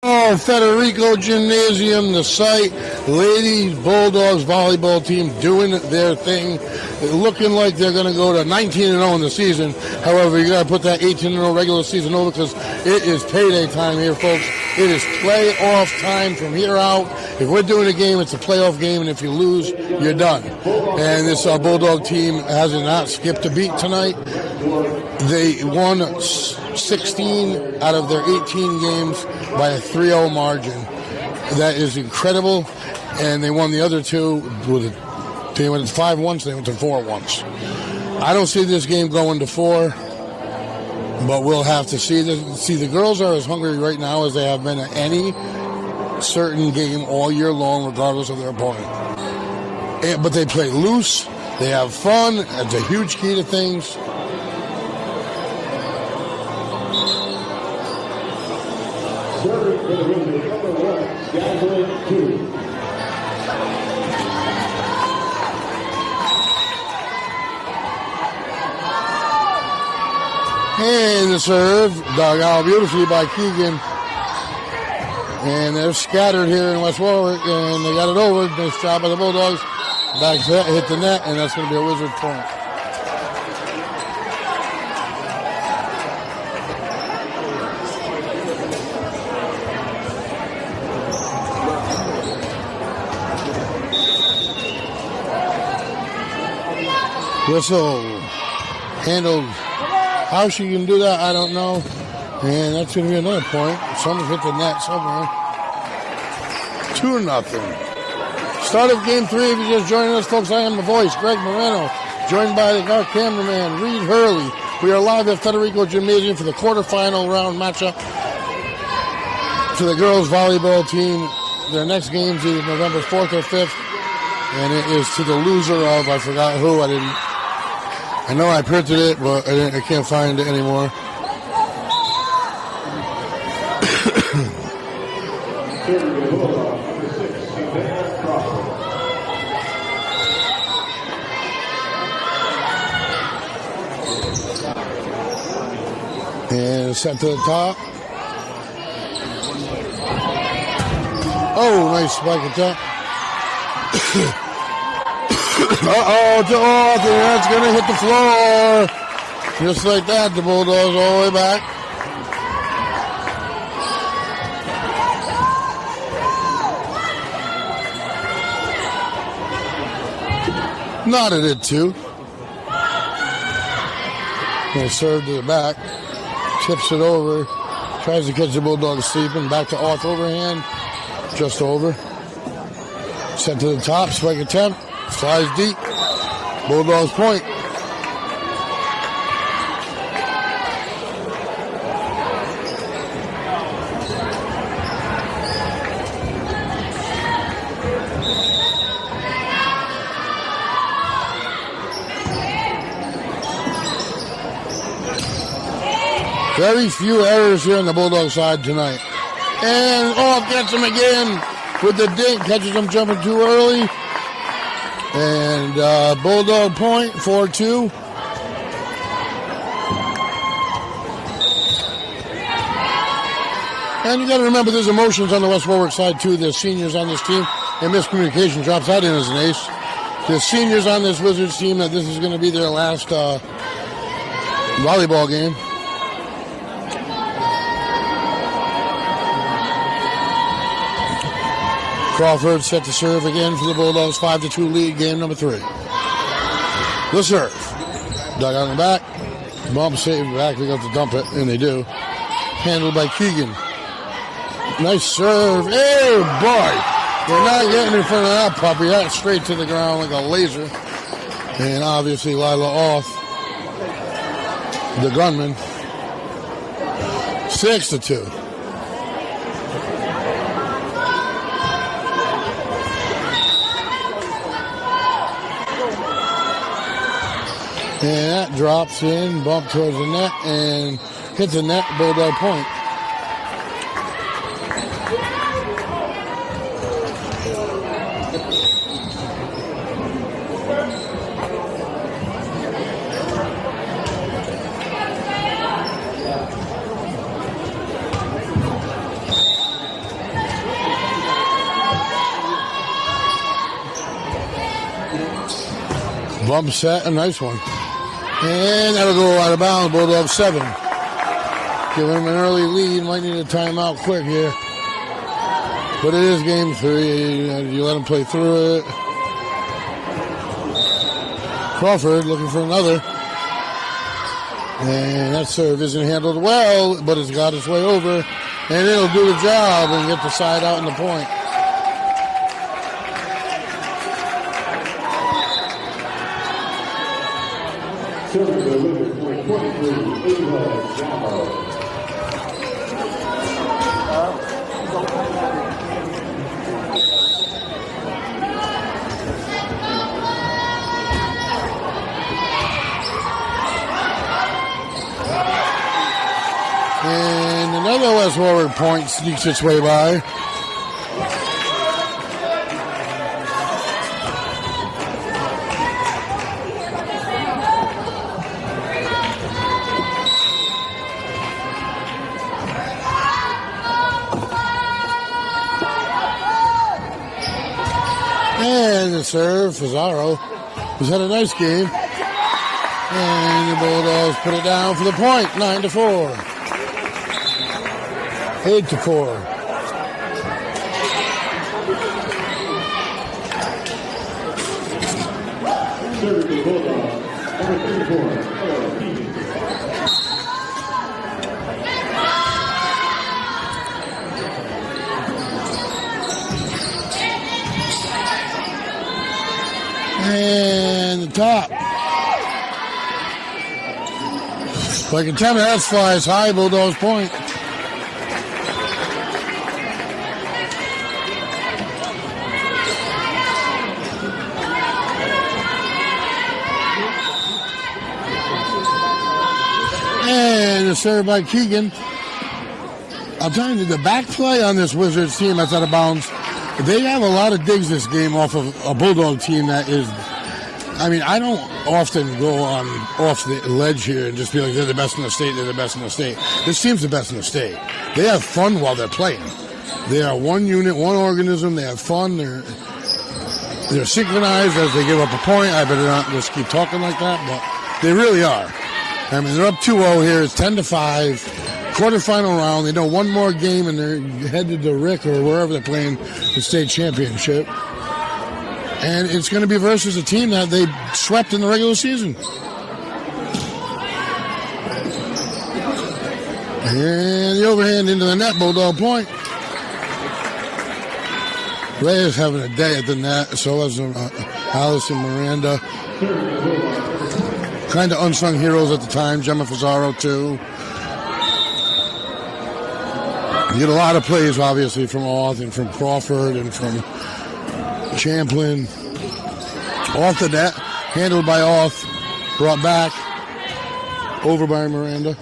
Oh, Federico Gymnasium, the site, Ladies Bulldogs volleyball team doing their thing, looking like they're going to go to 19-0 in the season. However, you got to put that 18-0 regular season over because it is payday time here, folks. It is playoff time from here out. If we're doing a game, it's a playoff game, and if you lose, you're done. And this Bulldog team has not skipped a beat tonight. They won 16 out of their 18 games by a 3-0 margin. That is incredible. And they won the other two. They went 5 once, they went to 4 once. I don't see this game going to 4, but we'll have to see. The girls are as hungry right now as they have been at any certain game all year long, regardless of their opponent. But they play loose. They have fun. It's a huge key to things. Serving for the Wizards, number 1, Jacqueline 2. And the serve, dug out beautifully by Keegan. And they're scattered here in West Warwick, and they got it over. Nice job by the Bulldogs. Back set, hit the net, and that's going to be a Wizard point. Whistle handled. How she can do that, I don't know. And that's going to be another point. Someone hit the net somewhere. 2-0. Start of game 3. If you're just joining us, folks, I am the voice, Greg Moreno, joined by our cameraman, Reed Hurley. We are live at Federico Gymnasium for the quarterfinal round matchup for the girls volleyball team. Their next game is either November 4th or 5th, and it is to the loser of, I forgot who, I know I printed it, but I can't find it anymore. And set to the top. Oh, nice spike attempt. Uh-oh, to off, and that's going to hit the floor. Just like that, the Bulldogs all the way back. Knotted it too. They serve to the back. Tips it over. Tries to catch the Bulldogs sleeping. Back to off overhand. Just over. Set to the top. Spike attempt. Flies deep. Bulldogs point. Very few errors here on the Bulldog side tonight. And off gets him again with the dink. Catches him jumping too early. And Bulldog point, 4-2. And you got to remember there's emotions on the West Warwick side too. There's seniors on this team. And miscommunication drops that in as an ace. There's seniors on this Wizards team that this is going to be their last volleyball game. Crawford set to serve again for the Bulldogs. 5-2 lead, game number 3. The serve. Dug on the back. Bump save back. They got to dump it, and they do. Handled by Keegan. Nice serve. Hey, boy. They're not getting in front of that puppy. That's straight to the ground like a laser. And obviously Lila off. The gunman. 6-2. And that drops in, bump towards the net, and hits the net, Bulldog point. Bump set, a nice one. And that'll go out of bounds, Bulldogs 7. Give him an early lead, might need a timeout quick here. But it is game 3, you let him play through it. Crawford looking for another. And that serve isn't handled well, but it's got its way over. And it'll do the job and get the side out in the point. Serving the winner for 23, Ava Gallo. And another West Warwick point sneaks its way by. And the serve, Fazaro, has had a nice game. And the Bulldogs put it down for the point, 9-4. 8-4. Serving the Bulldogs, number 34, And the top. Like a 10, that flies high, Bulldogs point. And a serve by Keegan. I'm telling you, the back play on this Wizards team that's out of bounds. They have a lot of digs this game off of a Bulldog team that is, I mean, I don't often go on off the ledge here and just be like, they're the best in the state, they're the best in the state. This team's the best in the state. They have fun while they're playing. They are one unit, one organism, they have fun, they're synchronized as they give up a point. I better not just keep talking like that, but they really are. I mean, they're up 2-0 here, it's 10-5. Quarterfinal round. They know one more game and they're headed to Rick or wherever they're playing the state championship. And it's going to be versus a team that they swept in the regular season. And the overhand into the net, Bulldog point. Ray is having a day at the net, so is Allison Miranda. Kind of unsung heroes at the time, Gemma Fazaro too. You get a lot of plays, obviously, from Auth and from Crawford and from Champlin. Off the net, handled by Auth, brought back, over by Miranda.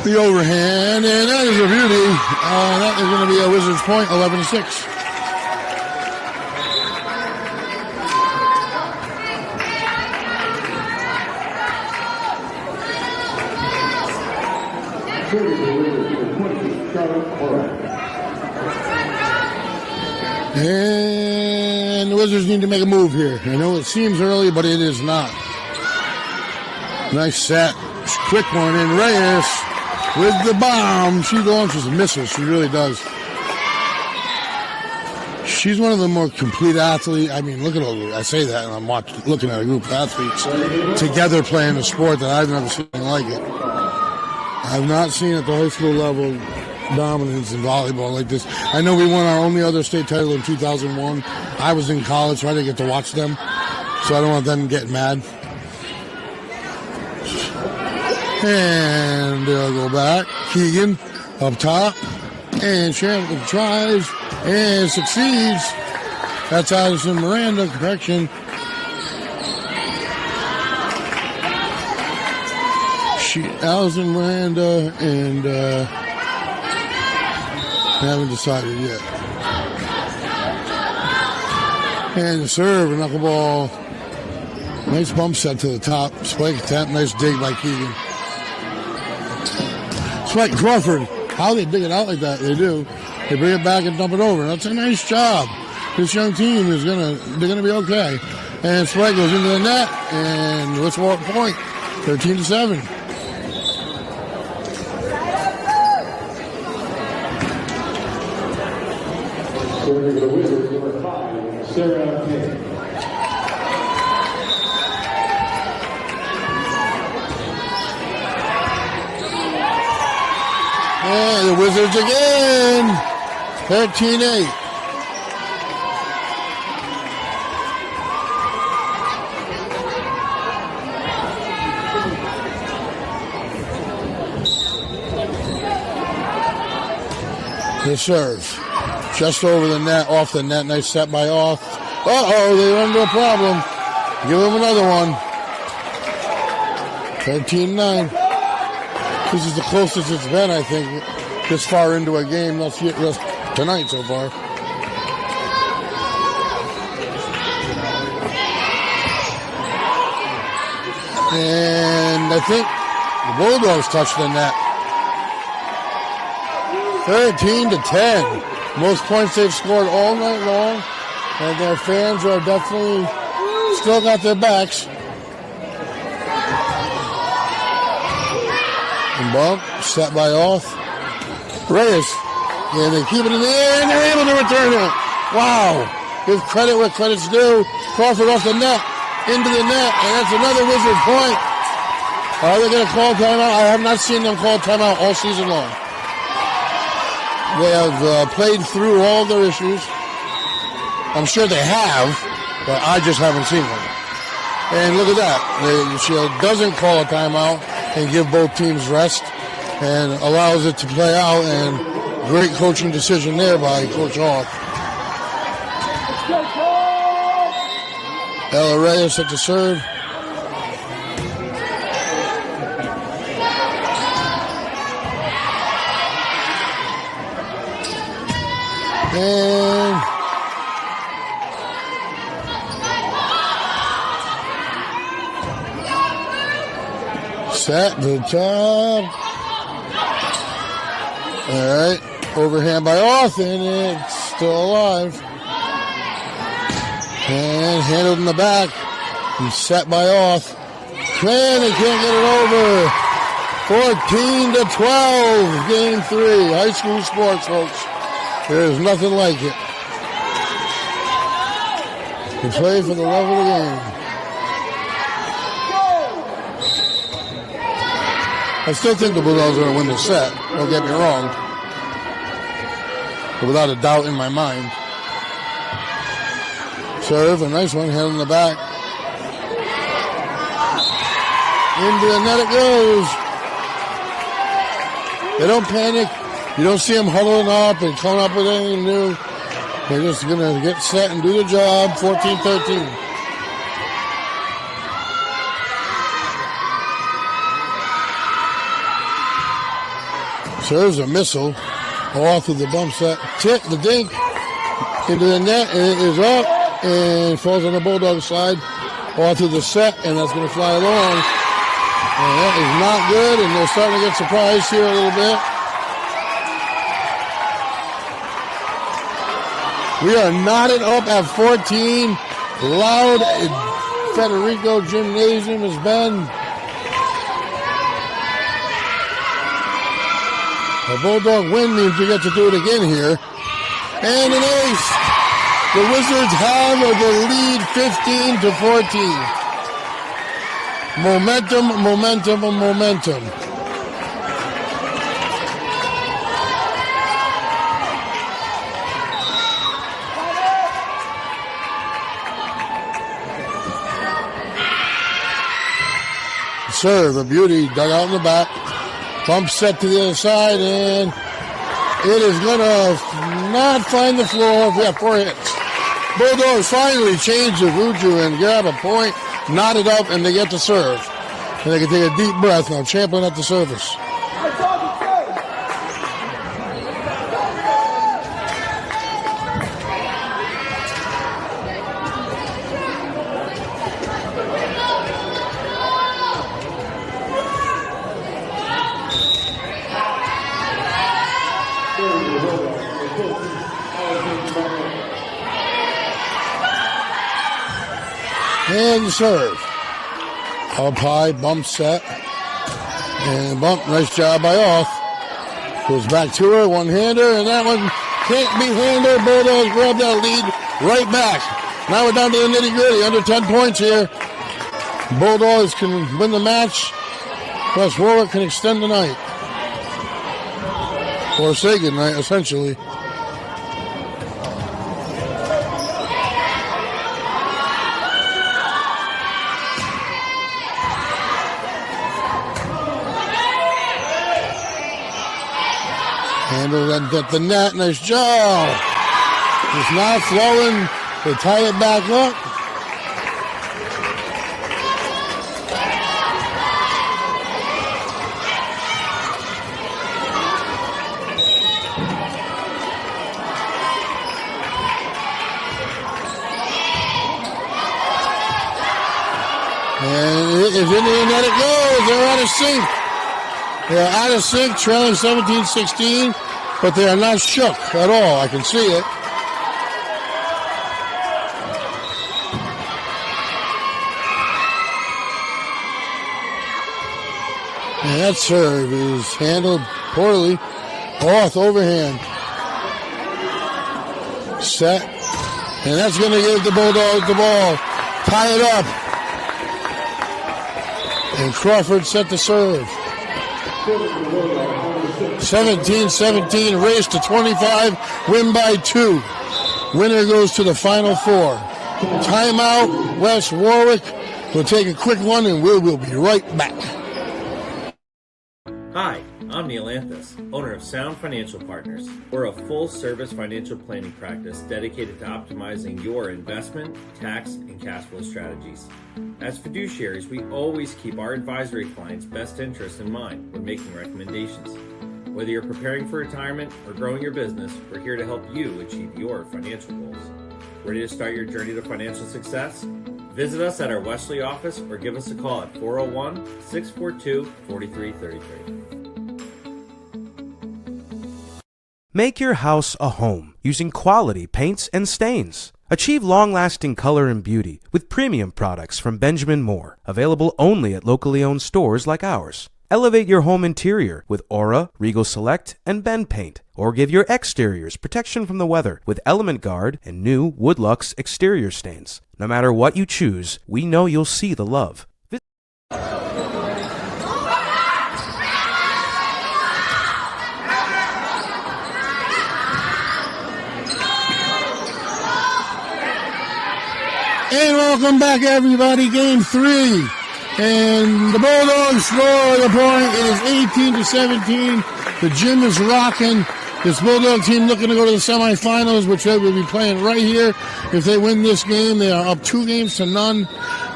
The overhand, and that is a beauty. That is going to be a Wizards point, 11-6. And the Wizards need to make a move here. I know it seems early, but it is not. Nice set. Quick one in. Reyes with the bomb. She launches missiles. She really does. She's one of the more complete athletes. I mean, look at all. I say that, and I'm looking at a group of athletes together playing a sport that I've never seen like it. I've not seen at the high school level dominance in volleyball like this. I know we won our only other state title in 2001. I was in college, so I didn't get to watch them. So I don't want them getting mad. And they'll go back. Keegan up top. And Shannon tries and succeeds. That's Allison Miranda, correction. Allison Miranda and haven't decided yet. And the serve, a knuckleball. Nice bump set to the top. Spike attempt, nice dig by Keegan. Spike Crawford. How they dig it out like that? They do. They bring it back and dump it over. That's a nice job. This young team is they're gonna be okay. And Spike goes into the net, and let's walk point. 13-7. Serving the Wizards, number 5, Sarah Payne. And the Wizards again. 13-8. The serve. Just over the net, off the net. Nice set by Off. Uh-oh, they run into a problem. Give them another one. 13-9. This is the closest it's been, I think, this far into a game. That's tonight so far. And I think the Bulldogs touched the net. 13-10. Most points they've scored all night long. And their fans are definitely still got their backs. And bump, set by Off. Reyes. And they keep it in the air, and they're able to return it. Wow. Give credit where credit's due. Crawford off the net, into the net, and that's another Wizard point. Are they going to call timeout? I have not seen them call timeout all season long. They have played through all their issues. I'm sure they have, but I just haven't seen one. And look at that. She doesn't call a timeout and give both teams rest and allows it to play out, and great coaching decision there by Coach Hall. Ella Reyes at the serve. And set the top. All right, overhand by Off, and it's still alive. And handled in the back. And set by Off. Man, they can't get it over. 14-12, game 3. High school sports, folks. There's nothing like it. You play for the love of the game. I still think the Bulldogs are going to win the set. Don't get me wrong. But without a doubt in my mind. Serve, a nice one, hand in the back. Into the net it goes. They don't panic. You don't see them huddling up and coming up with anything new. They're just going to get set and do the job. 14-13. Serves a missile. Off with the bump set. Tip the dink into the net, and it is up and falls on the Bulldog side. Off to the set, and that's going to fly along. And that is not good, and they're starting to get surprised here a little bit. We are knotted up at 14. Loud Federico Gymnasium has been. A Bulldog win means we get to do it again here. And an ace. The Wizards have the lead 15 to 14. Momentum, momentum, momentum. Serve, a beauty, dug out in the back. Bump set to the other side, and it is going to not find the floor. We have 4 hits. Bulldogs finally change the voodoo and grab a point, knot it up, and they get to serve. And they can take a deep breath now. Champlin at the service. And serve. Up high, bump set. And bump, nice job by Off. Goes back to her, one-hander, and that one can't be handled. Bulldogs grab that lead right back. Now we're down to the nitty-gritty, under 10 points here. Bulldogs can win the match, plus Warwick can extend the night. Or say goodnight, essentially. Handle that at the net, nice job. It's not flowing. They tie it back up. And it is in the net it goes. They're out of sync. They're out of sync, trailing 17-16, but they are not shook at all. I can see it. And that serve is handled poorly. Off overhand. Set. And that's going to give the Bulldogs the ball. Tie it up. And Crawford set the serve. 17-17, race to 25, win by 2. Winner goes to the Final Four. Timeout, West Warwick. We'll take a quick one and we'll be right back. Hi, I'm Neil Anthus, owner of Sound Financial Partners. We're a full-service financial planning practice dedicated to optimizing your investment, tax, and cash flow strategies. As fiduciaries, we always keep our advisory clients' best interests in mind when making recommendations. Whether you're preparing for retirement or growing your business, we're here to help you achieve your financial goals. Ready to start your journey to financial success? Visit us at our Westerly office or give us a call at 401-642-4333. Make your house a home using quality paints and stains. Achieve long-lasting color and beauty with premium products from Benjamin Moore, available only at locally owned stores like ours. Elevate your home interior with Aura, Regal Select, and Ben Paint, or give your exteriors protection from the weather with Element Guard and new Woodlux exterior stains. No matter what you choose, we know you'll see the love. And welcome back, everybody. Game 3. And the Bulldogs score the point. It is 18-17. The gym is rocking. This Bulldog team looking to go to the semifinals, which they will be playing right here. If they win this game, they are up 2-0.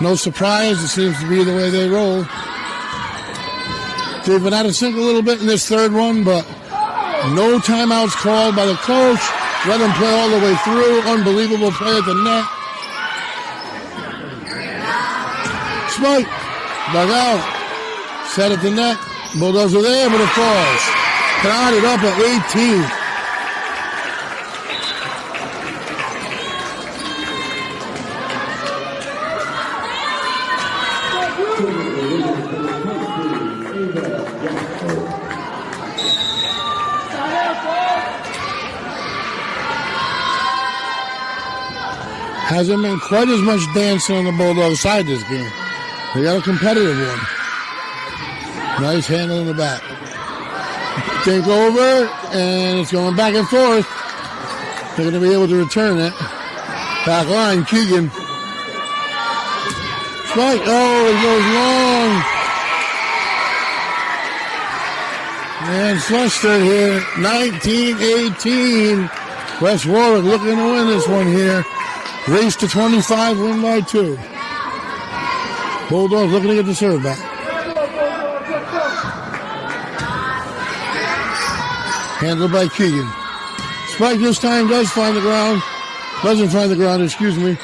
No surprise. It seems to be the way they roll. They've been out of sync a little bit in this third one, but no timeouts called by the coach. Let them play all the way through. Unbelievable play at the net. Spike. Dug out. Set at the net. Bulldogs are there, but it falls. Tied it up at 18. Hasn't been quite as much dancing on the Bulldog side this game. They got a competitive one. Nice handle in the back. Think over, and it's going back and forth. They're going to be able to return it. Back line, Keegan. Spike, oh, it goes long. And flustered here, 19-18. West Warwick looking to win this one here. Race to 25, win by 2. Bulldogs looking to get the serve back. Handled by Keegan. Spike this time does find the ground. Doesn't find the ground, excuse me.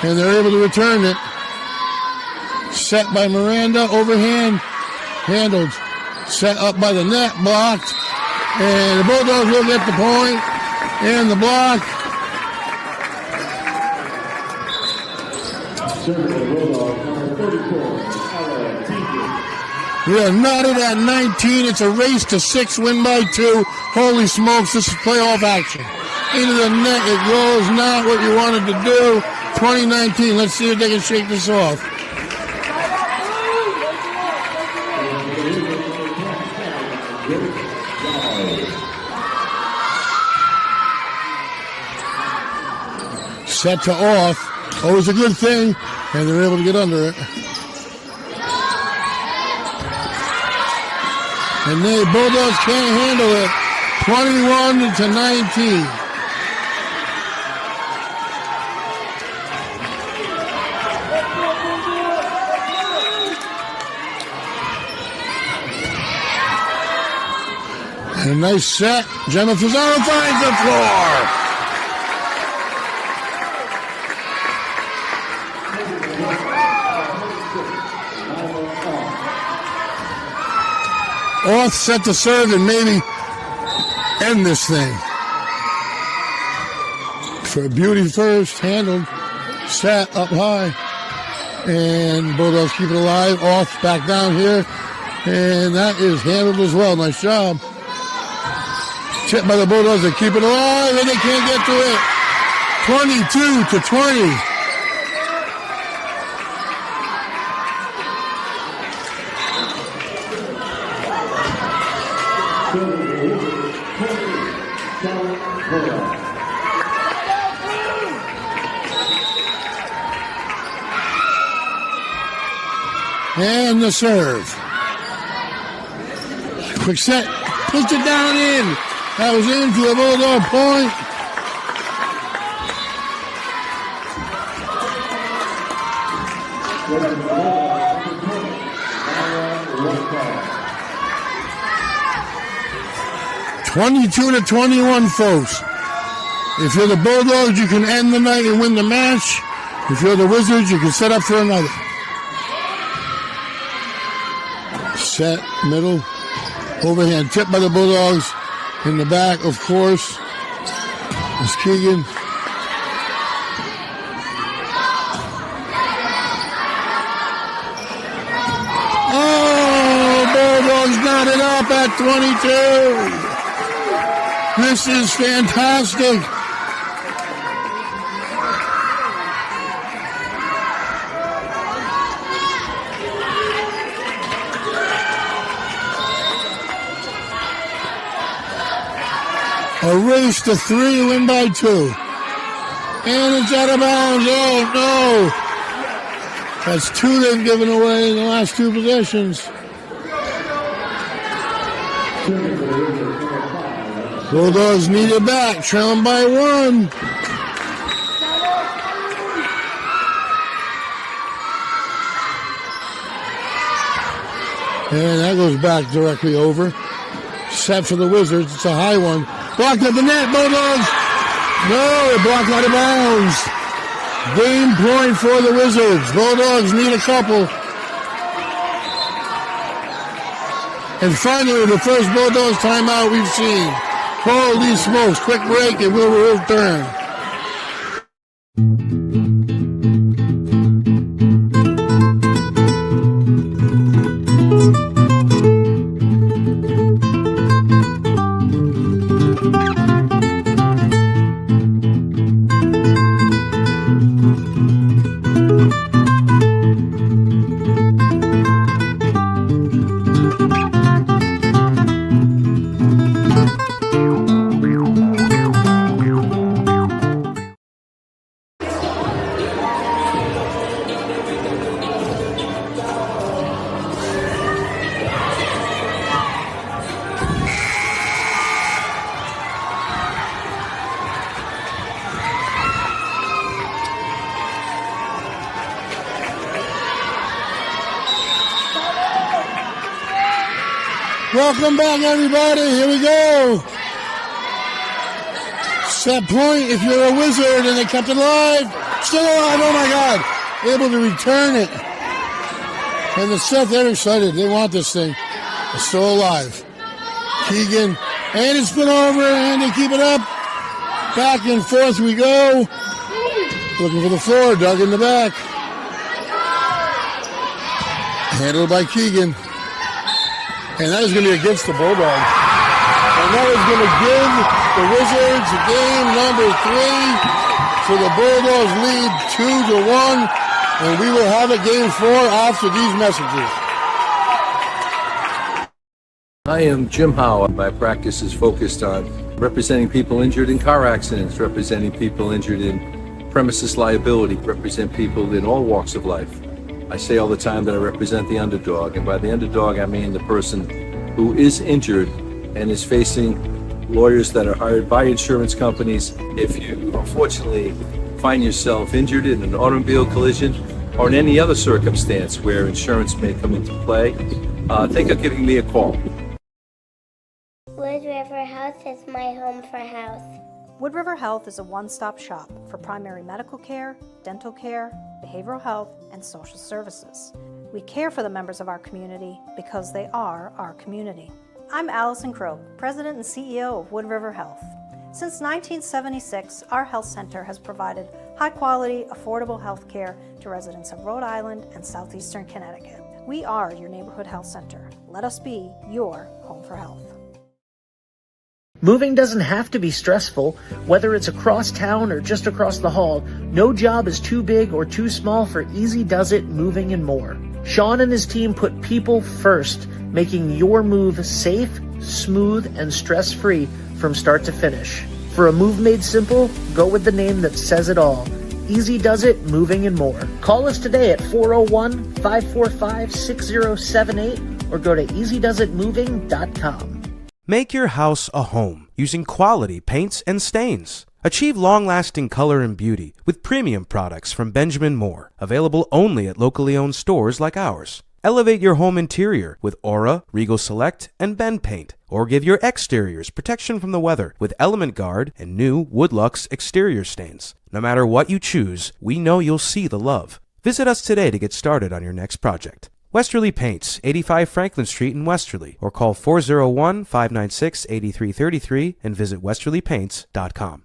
And they're able to return it. Set by Miranda, overhand. Handled. Set up by the net, blocked. And the Bulldogs will get the point. And the block. We are knotted at 19. It's a race to 6, win by 2. Holy smokes, this is playoff action. Into the net it goes. Not what you wanted to do. 2019. Let's see if they can shake this off. Set to off. Always a good thing. And they're able to get under it. And the Bulldogs can't handle it. 21-19. And a nice set. Gemma Fazano finds the floor. Off set to serve and maybe end this thing. For a beauty first, handled, set up high. And Bulldogs keep it alive. Off back down here. And that is handled as well. Nice job. Tipped by the Bulldogs to keep it alive, and they can't get to it. 22-20. And the serve. Quick set. Pushed it down in. That was into a Bulldog point. (22-21), folks. If you're the Bulldogs, you can end the night and win the match. If you're the Wizards, you can set up for another. Set, middle, overhand tip by the Bulldogs. In the back, of course, is Keegan. Oh, Bulldogs got it up at 22. This is fantastic. A race to 3, win by 2. And it's out of bounds. Oh, no. That's 2 they've given away in the last 2 possessions. Bulldogs need it back, trailing by 1. And that goes back directly over. Set for the Wizards. It's a high one. Blocked at the net, Bulldogs. No, it blocked out of bounds. Game point for the Wizards. Bulldogs need a couple. And finally, the first Bulldogs timeout we've seen. Holy smokes, quick break and we'll return. Welcome back, everybody. Here we go. Set point if you're a wizard, and they kept it alive. Still alive. Oh, my God. Able to return it. And the set, they're excited. They want this thing. It's still alive. Keegan, and it's been over, and they keep it up. Back and forth we go. Looking for the floor. Doug in the back. Handled by Keegan. And that is going to be against the Bulldogs. And that is going to give the Wizards game number 3. So the Bulldogs lead 2-1. And we will have a game 4 after these messages. I am Jim Howe. My practice is focused on representing people injured in car accidents, representing people injured in premises liability, represent people in all walks of life. I say all the time that I represent the underdog, and by the underdog I mean the person who is injured and is facing lawyers that are hired by insurance companies. If you unfortunately find yourself injured in an automobile collision or in any other circumstance where insurance may come into play, think of giving me a call. Wood River Health is my home for health. Wood River Health is a one-stop shop for primary medical care, dental care, behavioral health, and social services. We care for the members of our community because they are our community. I'm Allison Crow, President and CEO of Wood River Health. Since 1976, our health center has provided high-quality, affordable health care to residents of Rhode Island and southeastern Connecticut. We are your neighborhood health center. Let us be your home for health. Moving doesn't have to be stressful. Whether it's across town or just across the hall, no job is too big or too small for Easy Does It Moving and More. Sean and his team put people first, making your move safe, smooth, and stress-free from start to finish. For a move made simple, go with the name that says it all. Easy Does It Moving and More. Call us today at 401-545-6078 or go to easydoesitmoving.com. Make your house a home using quality paints and stains. Achieve long-lasting color and beauty with premium products from Benjamin Moore, available only at locally owned stores like ours. Elevate your home interior with Aura, Regal Select, and Ben Paint, or give your exteriors protection from the weather with Element Guard and new Woodlux exterior stains. No matter what you choose, we know you'll see the love. Visit us today to get started on your next project. Westerly Paints, 85 Franklin Street in Westerly, or call 401-596-8333 and visit westerlypaints.com.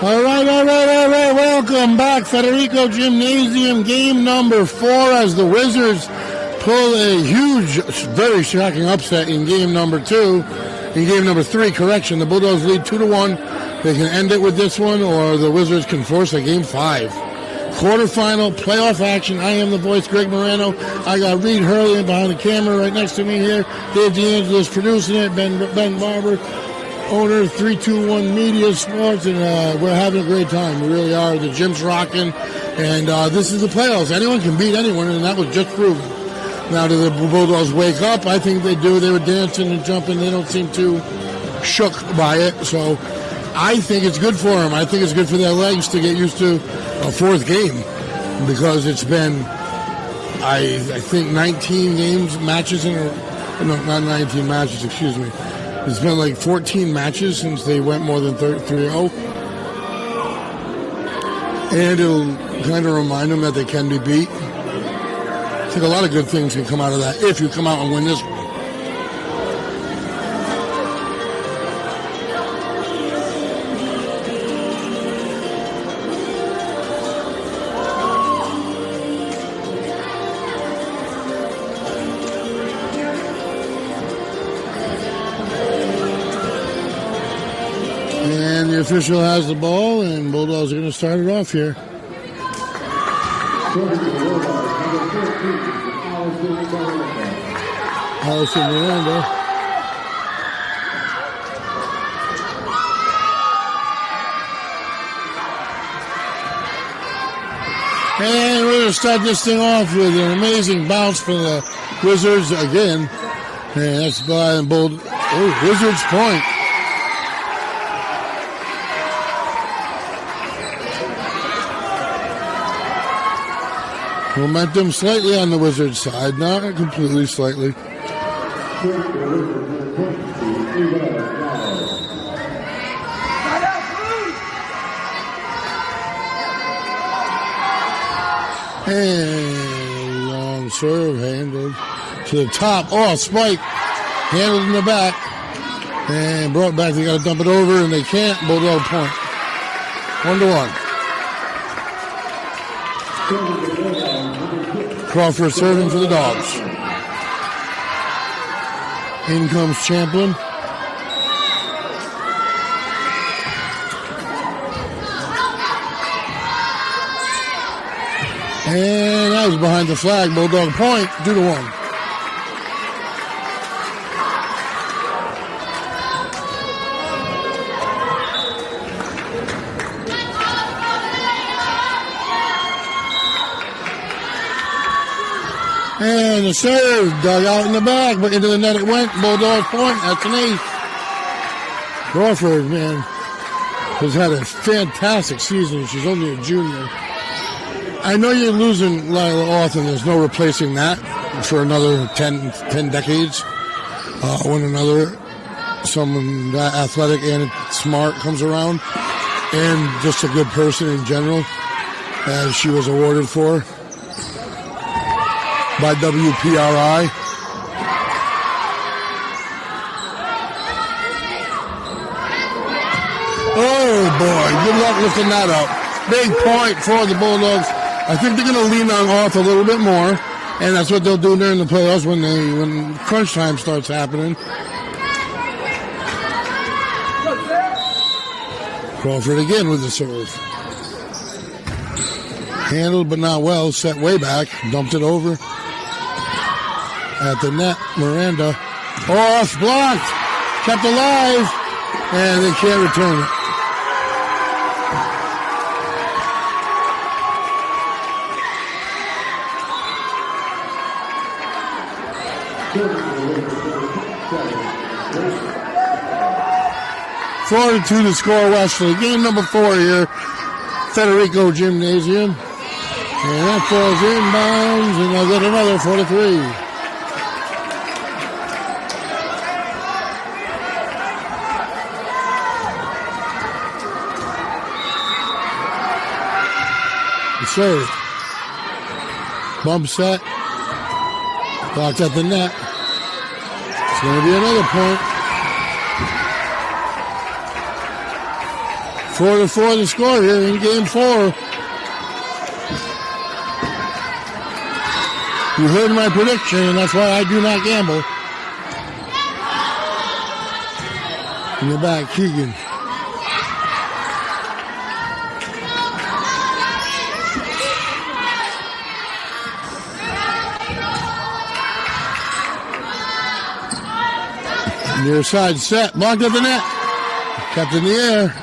All right. Welcome back. Federico Gymnasium, game number 4 as the Wizards pull a huge, very shocking upset in game number 2. In game number 3, correction, the Bulldogs lead 2-1. They can end it with this one, or the Wizards can force a game 5. Quarterfinal playoff action. I am the voice, Greg Morano. I got Reed Hurley behind the camera right next to me here. Dave D'Angelo's producing it. Ben Barber, owner, 321 Media Sports, and we're having a great time. We really are. The gym's rocking, and this is the playoffs. Anyone can beat anyone, and that was just proven. Now, do the Bulldogs wake up? I think they do. They were dancing and jumping. They don't seem too shook by it, so I think it's good for them. I think it's good for their legs to get used to a 4th game, because it's been, I think, 19 matches in a, no, not 19 matches, excuse me. It's been like 14 matches since they went more than 3-0. And it'll kind of remind them that they can be beat. I think a lot of good things can come out of that if you come out and win this one. And the official has the ball, and Bulldogs are going to start it off here. Allison Miranda. to start this thing off with an amazing bounce for the Wizards again. And that's by Wizards point. Momentum slightly on the Wizards side, not completely, slightly. And long serve handled to the top. Oh, spike handled in the back and brought back. They got to dump it over, and they can't. Bulldog point. 1-1. Crawford serving for the Dogs. In comes Champlin. And that was behind the flag. Bulldog point, 2-1. And the serve dug out in the back, but into the net it went. Bulldog point. That's an ace. Crawford, man, has had a fantastic season. She's only a junior. I know you're losing Lila Author. There's no replacing that for another 10 decades. When someone that athletic and smart comes around, and just a good person in general, as she was awarded for by WPRI. Oh boy, good luck lifting that up. Big point for the Bulldogs. I think they're going to lean on off a little bit more, and that's what they'll do during the playoffs when crunch time starts happening. Crawford again with the serve. Handled but not well, set way back, dumped it over. At the net, Miranda. Off, blocked, kept alive, and they can't return it. Forty-two to score Westerly. Game number 4 here, Federico Gymnasium. And that falls inbounds, and they'll get another 43. Serve. Bump set. Blocked at the net. It's going to be another point. 4-4 the score here in game 4. You heard my prediction, and that's why I do not gamble. In the back, Keegan. Near side set, blocked at the net, kept in the air,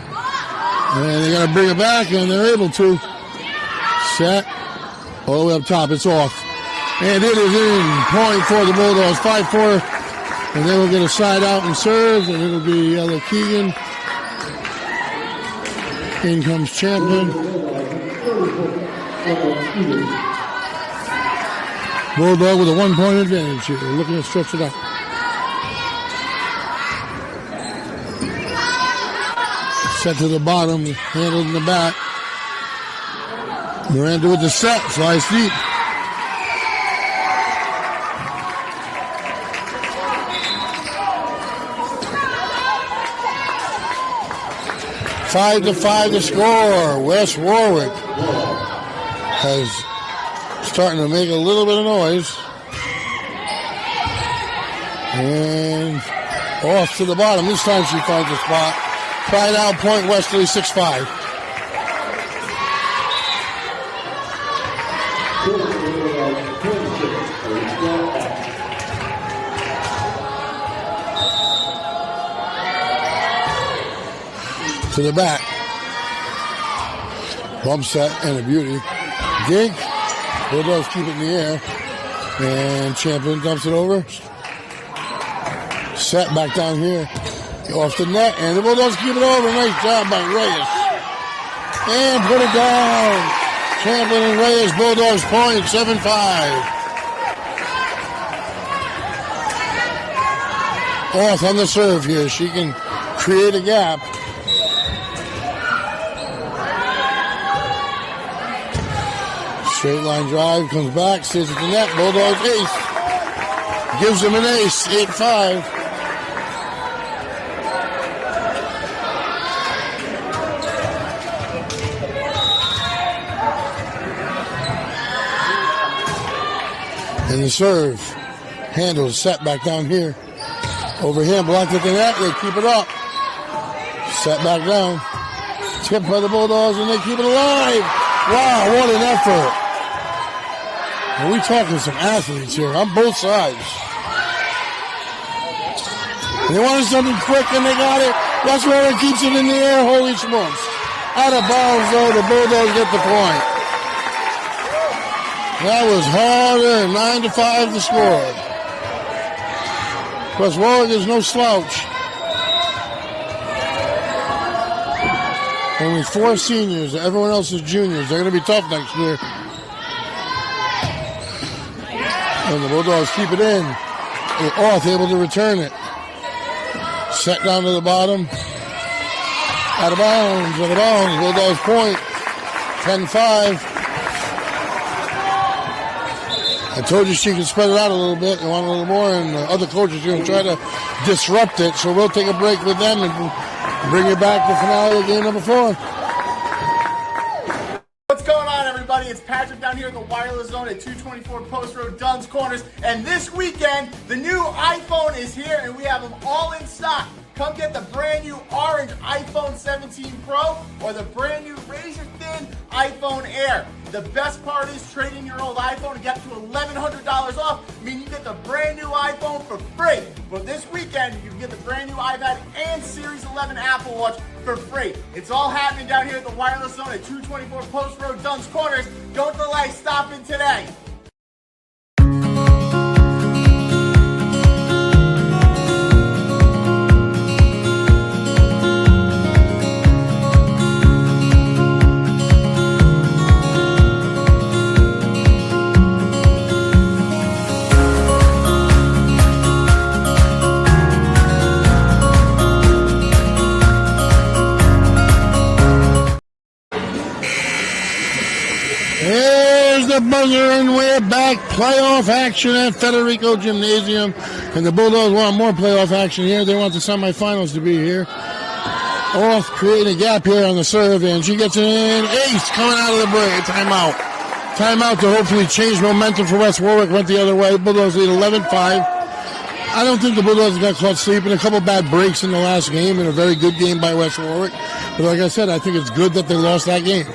and they got to bring it back, and they're able to. Set, all the way up top, it's off, and it is in. Point for the Bulldogs, 5-4, and they will get a side out and serve, and it'll be Ella Keegan. In comes Champlin. Bulldog with a 1-point advantage here, looking to stretch it out. Set to the bottom, handled in the back. Miranda with the set, flies deep. Five to 5 to score. West Warwick has starting to make a little bit of noise. And off to the bottom. This time she finds a spot. Pride out point, Westerly 6-5. To the back. Bump set and a beauty. Gig. Bulldogs keep it in the air. And Champion dumps it over. Set back down here. Off the net. And the Bulldogs keep it over. Nice job by Reyes. And put it down. Champion and Reyes, Bulldogs point, 7-5. Off on the serve here. She can create a gap. Straight line drive, comes back, stays at the net. Bulldogs ace. Gives them an ace, 8-5. And the serve. Handle set back down here. Overhand, blocked at the net. They keep it up. Set back down. Tipped by the Bulldogs, and they keep it alive. Wow, what an effort. And we talking some athletes here on both sides. They wanted something quick, and they got it. That's where it keeps it in the air. Holy smokes. Out of bounds, though. The Bulldogs get the point. That was harder. 9-5 the score. Because Warwick is no slouch. Only 4 seniors. Everyone else is juniors. They're going to be tough next year. And the Bulldogs keep it in. Off, able to return it. Set down to the bottom. Out of bounds. Out of bounds. Bulldogs point. 10-5. I told you she could spread it out a little bit and want a little more, and the other coaches are going to try to disrupt it. So we'll take a break with them and bring you back to the finale of game number 4. What's going on, everybody? It's Patrick down here at the Wireless Zone at 224 Post Road, Dunn's Corners. And this weekend, the new iPhone is here, and we have them all in stock. Come get the brand new orange iPhone 17 Pro or the brand new razor-thin iPhone Air. The best part is trading your old iPhone and get up to $1,100 off. I mean, you get the brand new iPhone for free. But this weekend, you can get the brand new iPad and Series 11 Apple Watch for free. It's all happening down here at the Wireless Zone at 224 Post Road, Dunn's Corners. Don't delay. Stop in today. There's the buzzer, and we're back. Playoff action at Federico Gymnasium. And the Bulldogs want more playoff action here. They want the semifinals to be here. Off, creating a gap here on the serve, and she gets in. Ace coming out of the break. Timeout. Timeout to hopefully change momentum for West Warwick. Went the other way. Bulldogs lead 11-5. I don't think the Bulldogs got caught sleeping. A couple bad breaks in the last game, and a very good game by West Warwick. But like I said, I think it's good that they lost that game.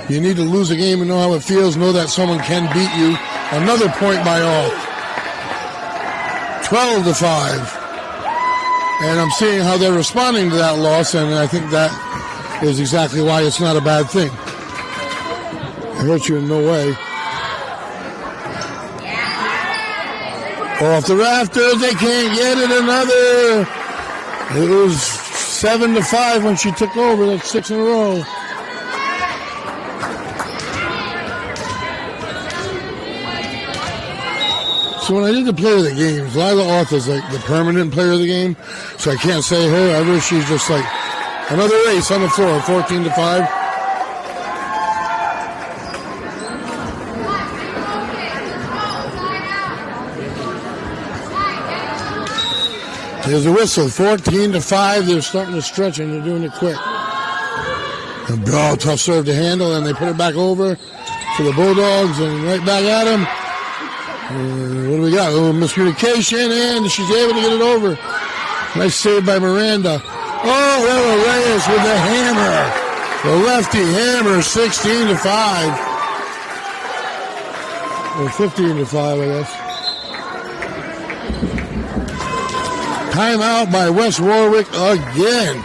You need to lose a game and know how it feels, know that someone can beat you. Another point by all. 12-5. And I'm seeing how they're responding to that loss, and I think that is exactly why it's not a bad thing. It hurts you in no way. Off the rafters, they can't get it. Another. It was 7-5 when she took over. That's 6 in a row. So when I did the player of the games, Lila Auth is like the permanent player of the game, so I can't say her ever. She's just like another ace on the floor, 14-5. There's a whistle, 14-5. They're starting to stretch and they're doing it quick. Oh, tough serve to handle, and they put it back over for the Bulldogs and right back at them. What do we got? A little miscommunication, and she's able to get it over. Nice save by Miranda. Oh, Ella Reyes with the hammer. The lefty hammer, 16-5. Or 15-5, I guess. Timeout by West Warwick again.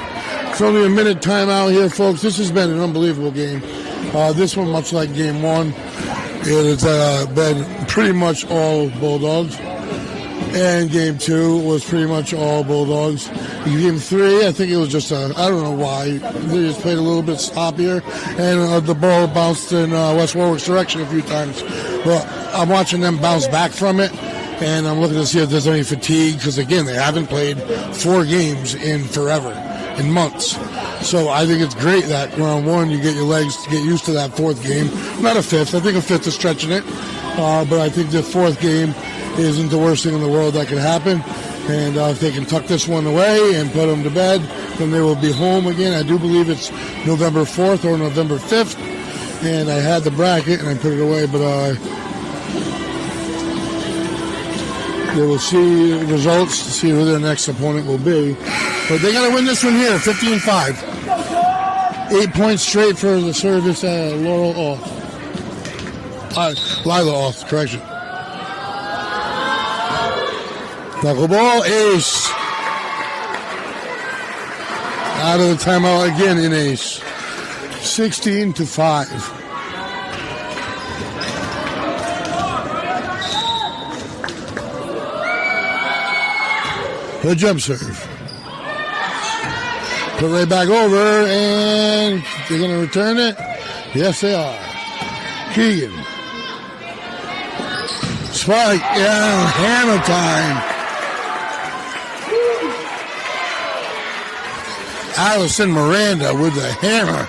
It's only a minute timeout here, folks. This has been an unbelievable game. This one, much like game 1. It has been pretty much all Bulldogs. And game 2 was pretty much all Bulldogs. Game 3, I think it was just I don't know why. They just played a little bit sloppier. And the ball bounced in West Warwick's direction a few times. But I'm watching them bounce back from it. And I'm looking to see if there's any fatigue. Because, again, they haven't played 4 games in forever, in months. So I think it's great that round 1 you get your legs to get used to that 4th game. Not a 5th. I think a 5th is stretching it. But I think the 4th game isn't the worst thing in the world that could happen. And if they can tuck this one away and put them to bed, then they will be home again. I do believe it's November 4th or November 5th. And I had the bracket and I put it away, but they will see results to see who their next opponent will be. But they got to win this one here, 15-5. 8 points straight for the service, Lila Oth, correction. Knuckleball, ace. Out of the timeout again in ace. 16-5. The jump serve. Put right back over, and they're going to return it. Yes, they are. Keegan. Spike, yeah, hammer time. Allison Miranda with the hammer.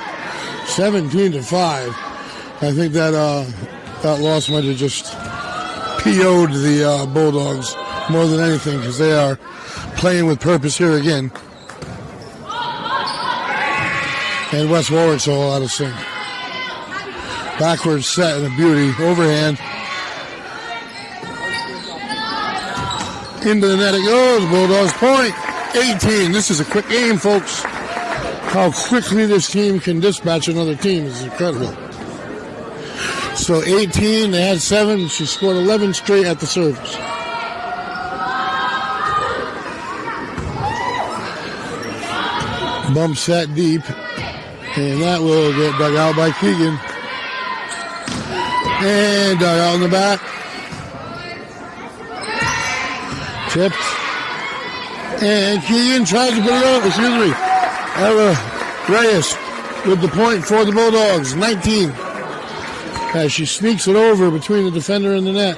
17-5. I think that loss might have just PO'd the Bulldogs more than anything because they are playing with purpose here again. And West Warwick's all out of sync. Backwards set and a beauty. Overhand. Into the net it goes. Bulldogs point. 18. This is a quick game, folks. How quickly this team can dispatch another team is incredible. So 18, they had 7. She scored 11 straight at the service. Bump set deep. And that will get dug out by Keegan. And dug out in the back. Tipped. And Keegan tries to put it up. Excuse me. Ella Reyes with the point for the Bulldogs. 19. As she sneaks it over between the defender and the net.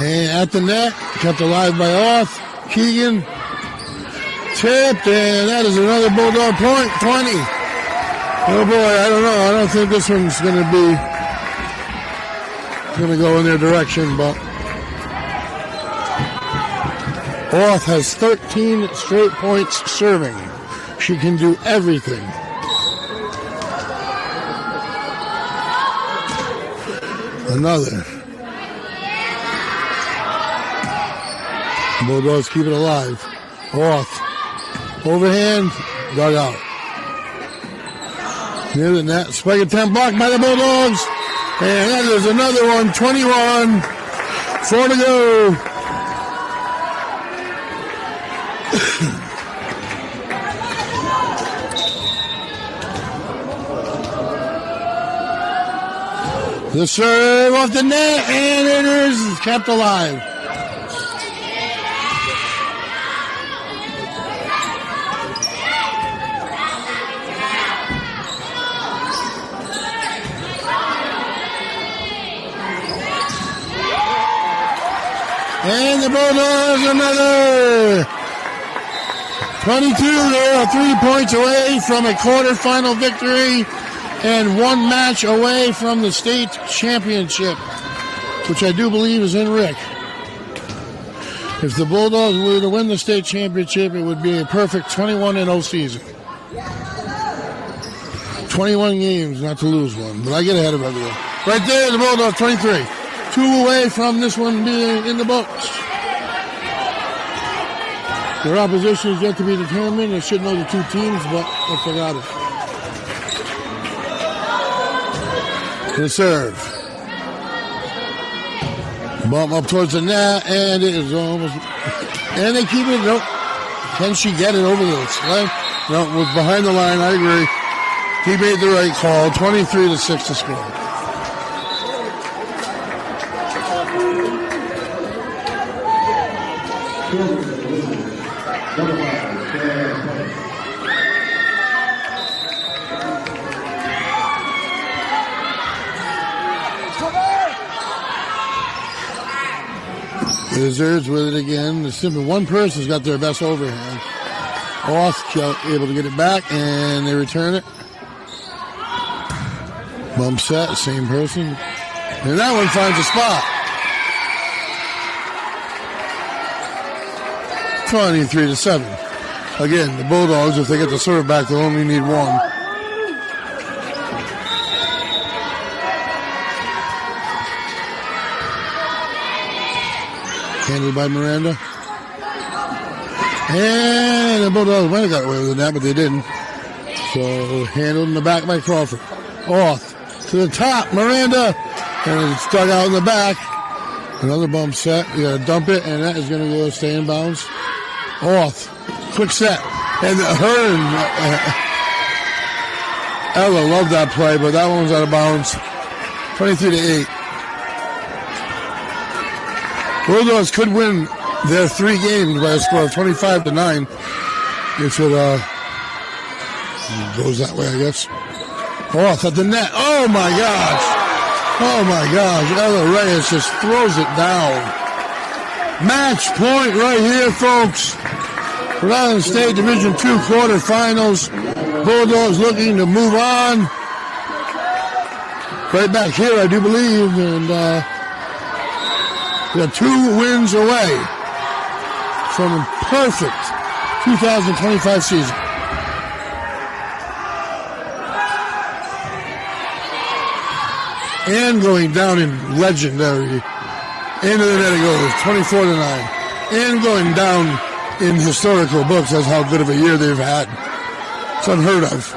And at the net, kept alive by Oth. Keegan tipped, and that is another Bulldog point. 20. Oh boy, I don't know. I don't think this one's going to go in their direction, but Oth has 13 straight points serving. She can do everything. Another. Bulldogs keep it alive. Oth. Overhand. Dug out. Near the net. Spike attempt blocked by the Bulldogs. And that is another one. 21. 4 to go. The serve off the net. And it is kept alive. And the Bulldogs another 22. They are 3 points away from a quarterfinal victory and 1 match away from the state championship, which I do believe is in Rick. If the Bulldogs were to win the state championship, it would be a perfect 21-0 season. 21 games not to lose one, but I get ahead of everyone. Right there, the Bulldogs 23. 2 away from this one being in the books. Their opposition is yet to be determined. I should know the 2 teams, but I forgot it. The serve. Bump up towards the net, and it is almost... And they keep it... Nope. Can she get it over the sled? No, it was behind the line. I agree. He made the right call. 23-6 to score. Wizards with it again. The simple one person's got their best overhand. Off, able to get it back, and they return it. Bump set, same person. And that one finds a spot. 23-7. Again, the Bulldogs, if they get the serve back, they'll only need one. Handled by Miranda. And the Bulldogs might have got away with that, but they didn't. So handled in the back by Crawford. Off to the top, Miranda. And it's dug out in the back. Another bump set. You got to dump it, and that is going to go stay in bounds. Off. Quick set. And her and Ella loved that play, but that one was out of bounds. 23-8. Bulldogs could win their 3 games by a score of 25-9 if it goes that way, I guess. Off at the net. Oh my gosh. Oh my gosh. Ella Reyes just throws it down. Match point right here, folks. Rhode Island State Division II quarterfinals. Bulldogs looking to move on. Right back here, I do believe, and they're 2 wins away from a perfect 2025 season. And going down in legendary. Into the net it goes, 24-9. And going down in historical books as how good of a year they've had. It's unheard of.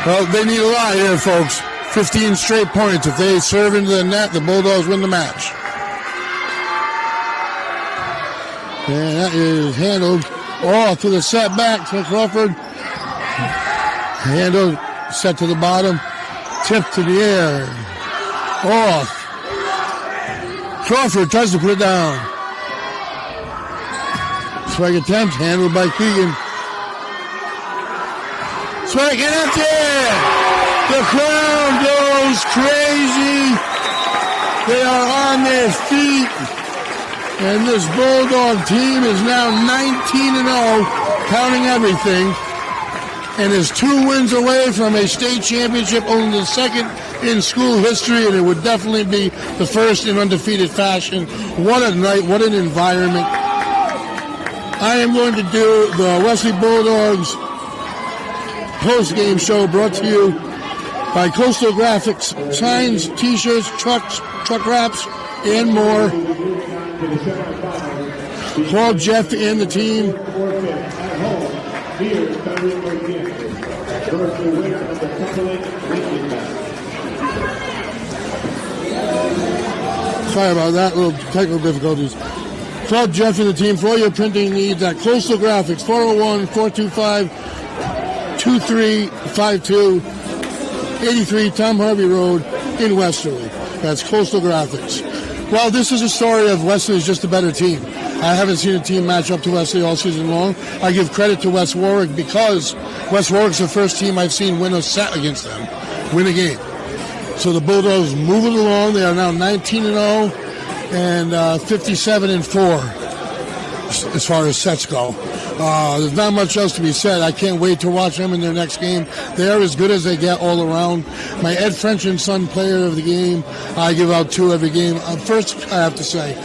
Well, they need a lot here, folks. 15 straight points. If they serve into the net, the Bulldogs win the match. And that is handled. Oh, to the setback to Crawford. Handled, set to the bottom. Tip to the air. Off. Crawford tries to put it down. Strike attempt, handled by Keegan. Strike and empty! The crowd goes crazy. They are on their feet. And this Bulldog team is now 19-0, counting everything, and is 2 wins away from a state championship, only the second in school history, and it would definitely be the first in undefeated fashion. What a night, what an environment. I am going to do the Westerly Bulldogs post-game show brought to you by Coastal Graphics, signs, t-shirts, trucks, truck wraps, and more. Call Jeff and the team. Sorry about that, little technical difficulties. Call Jeff and the team for all your printing needs at Coastal Graphics, 401-425-2352, 83 Tom Harvey Road in Westerly. That's Coastal Graphics. Well, this is a story of Westerly is just a better team. I haven't seen a team match up to Westerly all season long. I give credit to West Warwick because West Warwick's the first team I've seen win a set against them, win a game. So the Bulldogs moving along. They are now 19-0 and 57-4 as far as sets go. There's not much else to be said. I can't wait to watch them in their next game. They are as good as they get all around. My Ed French and Son player of the game, I give out 2 every game. First, I have to say,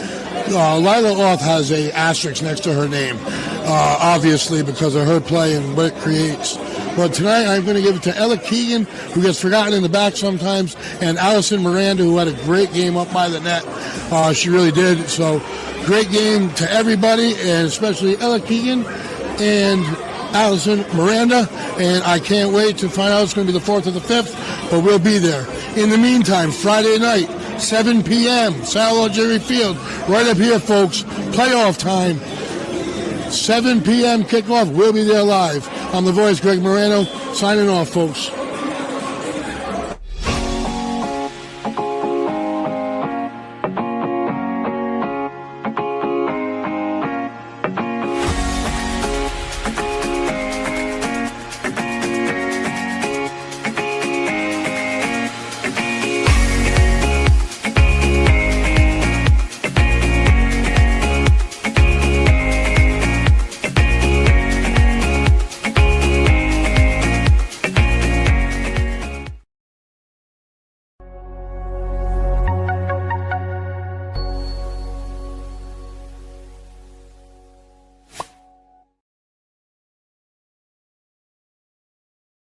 Lila Oth has a asterisk next to her name, obviously because of her play and what it creates. But tonight I'm going to give it to Ella Keegan, who gets forgotten in the back sometimes, and Allison Miranda, who had a great game up by the net. She really did. So great game to everybody, and especially Ella Keegan. And Allison Miranda, and I can't wait to find out it's going to be the 4th or the 5th, but we'll be there. In the meantime, Friday night, 7 p.m., Sal Jerry Field, right up here, folks, playoff time, 7 p.m. kickoff. We'll be there live. I'm the voice, Greg Morano, signing off, folks.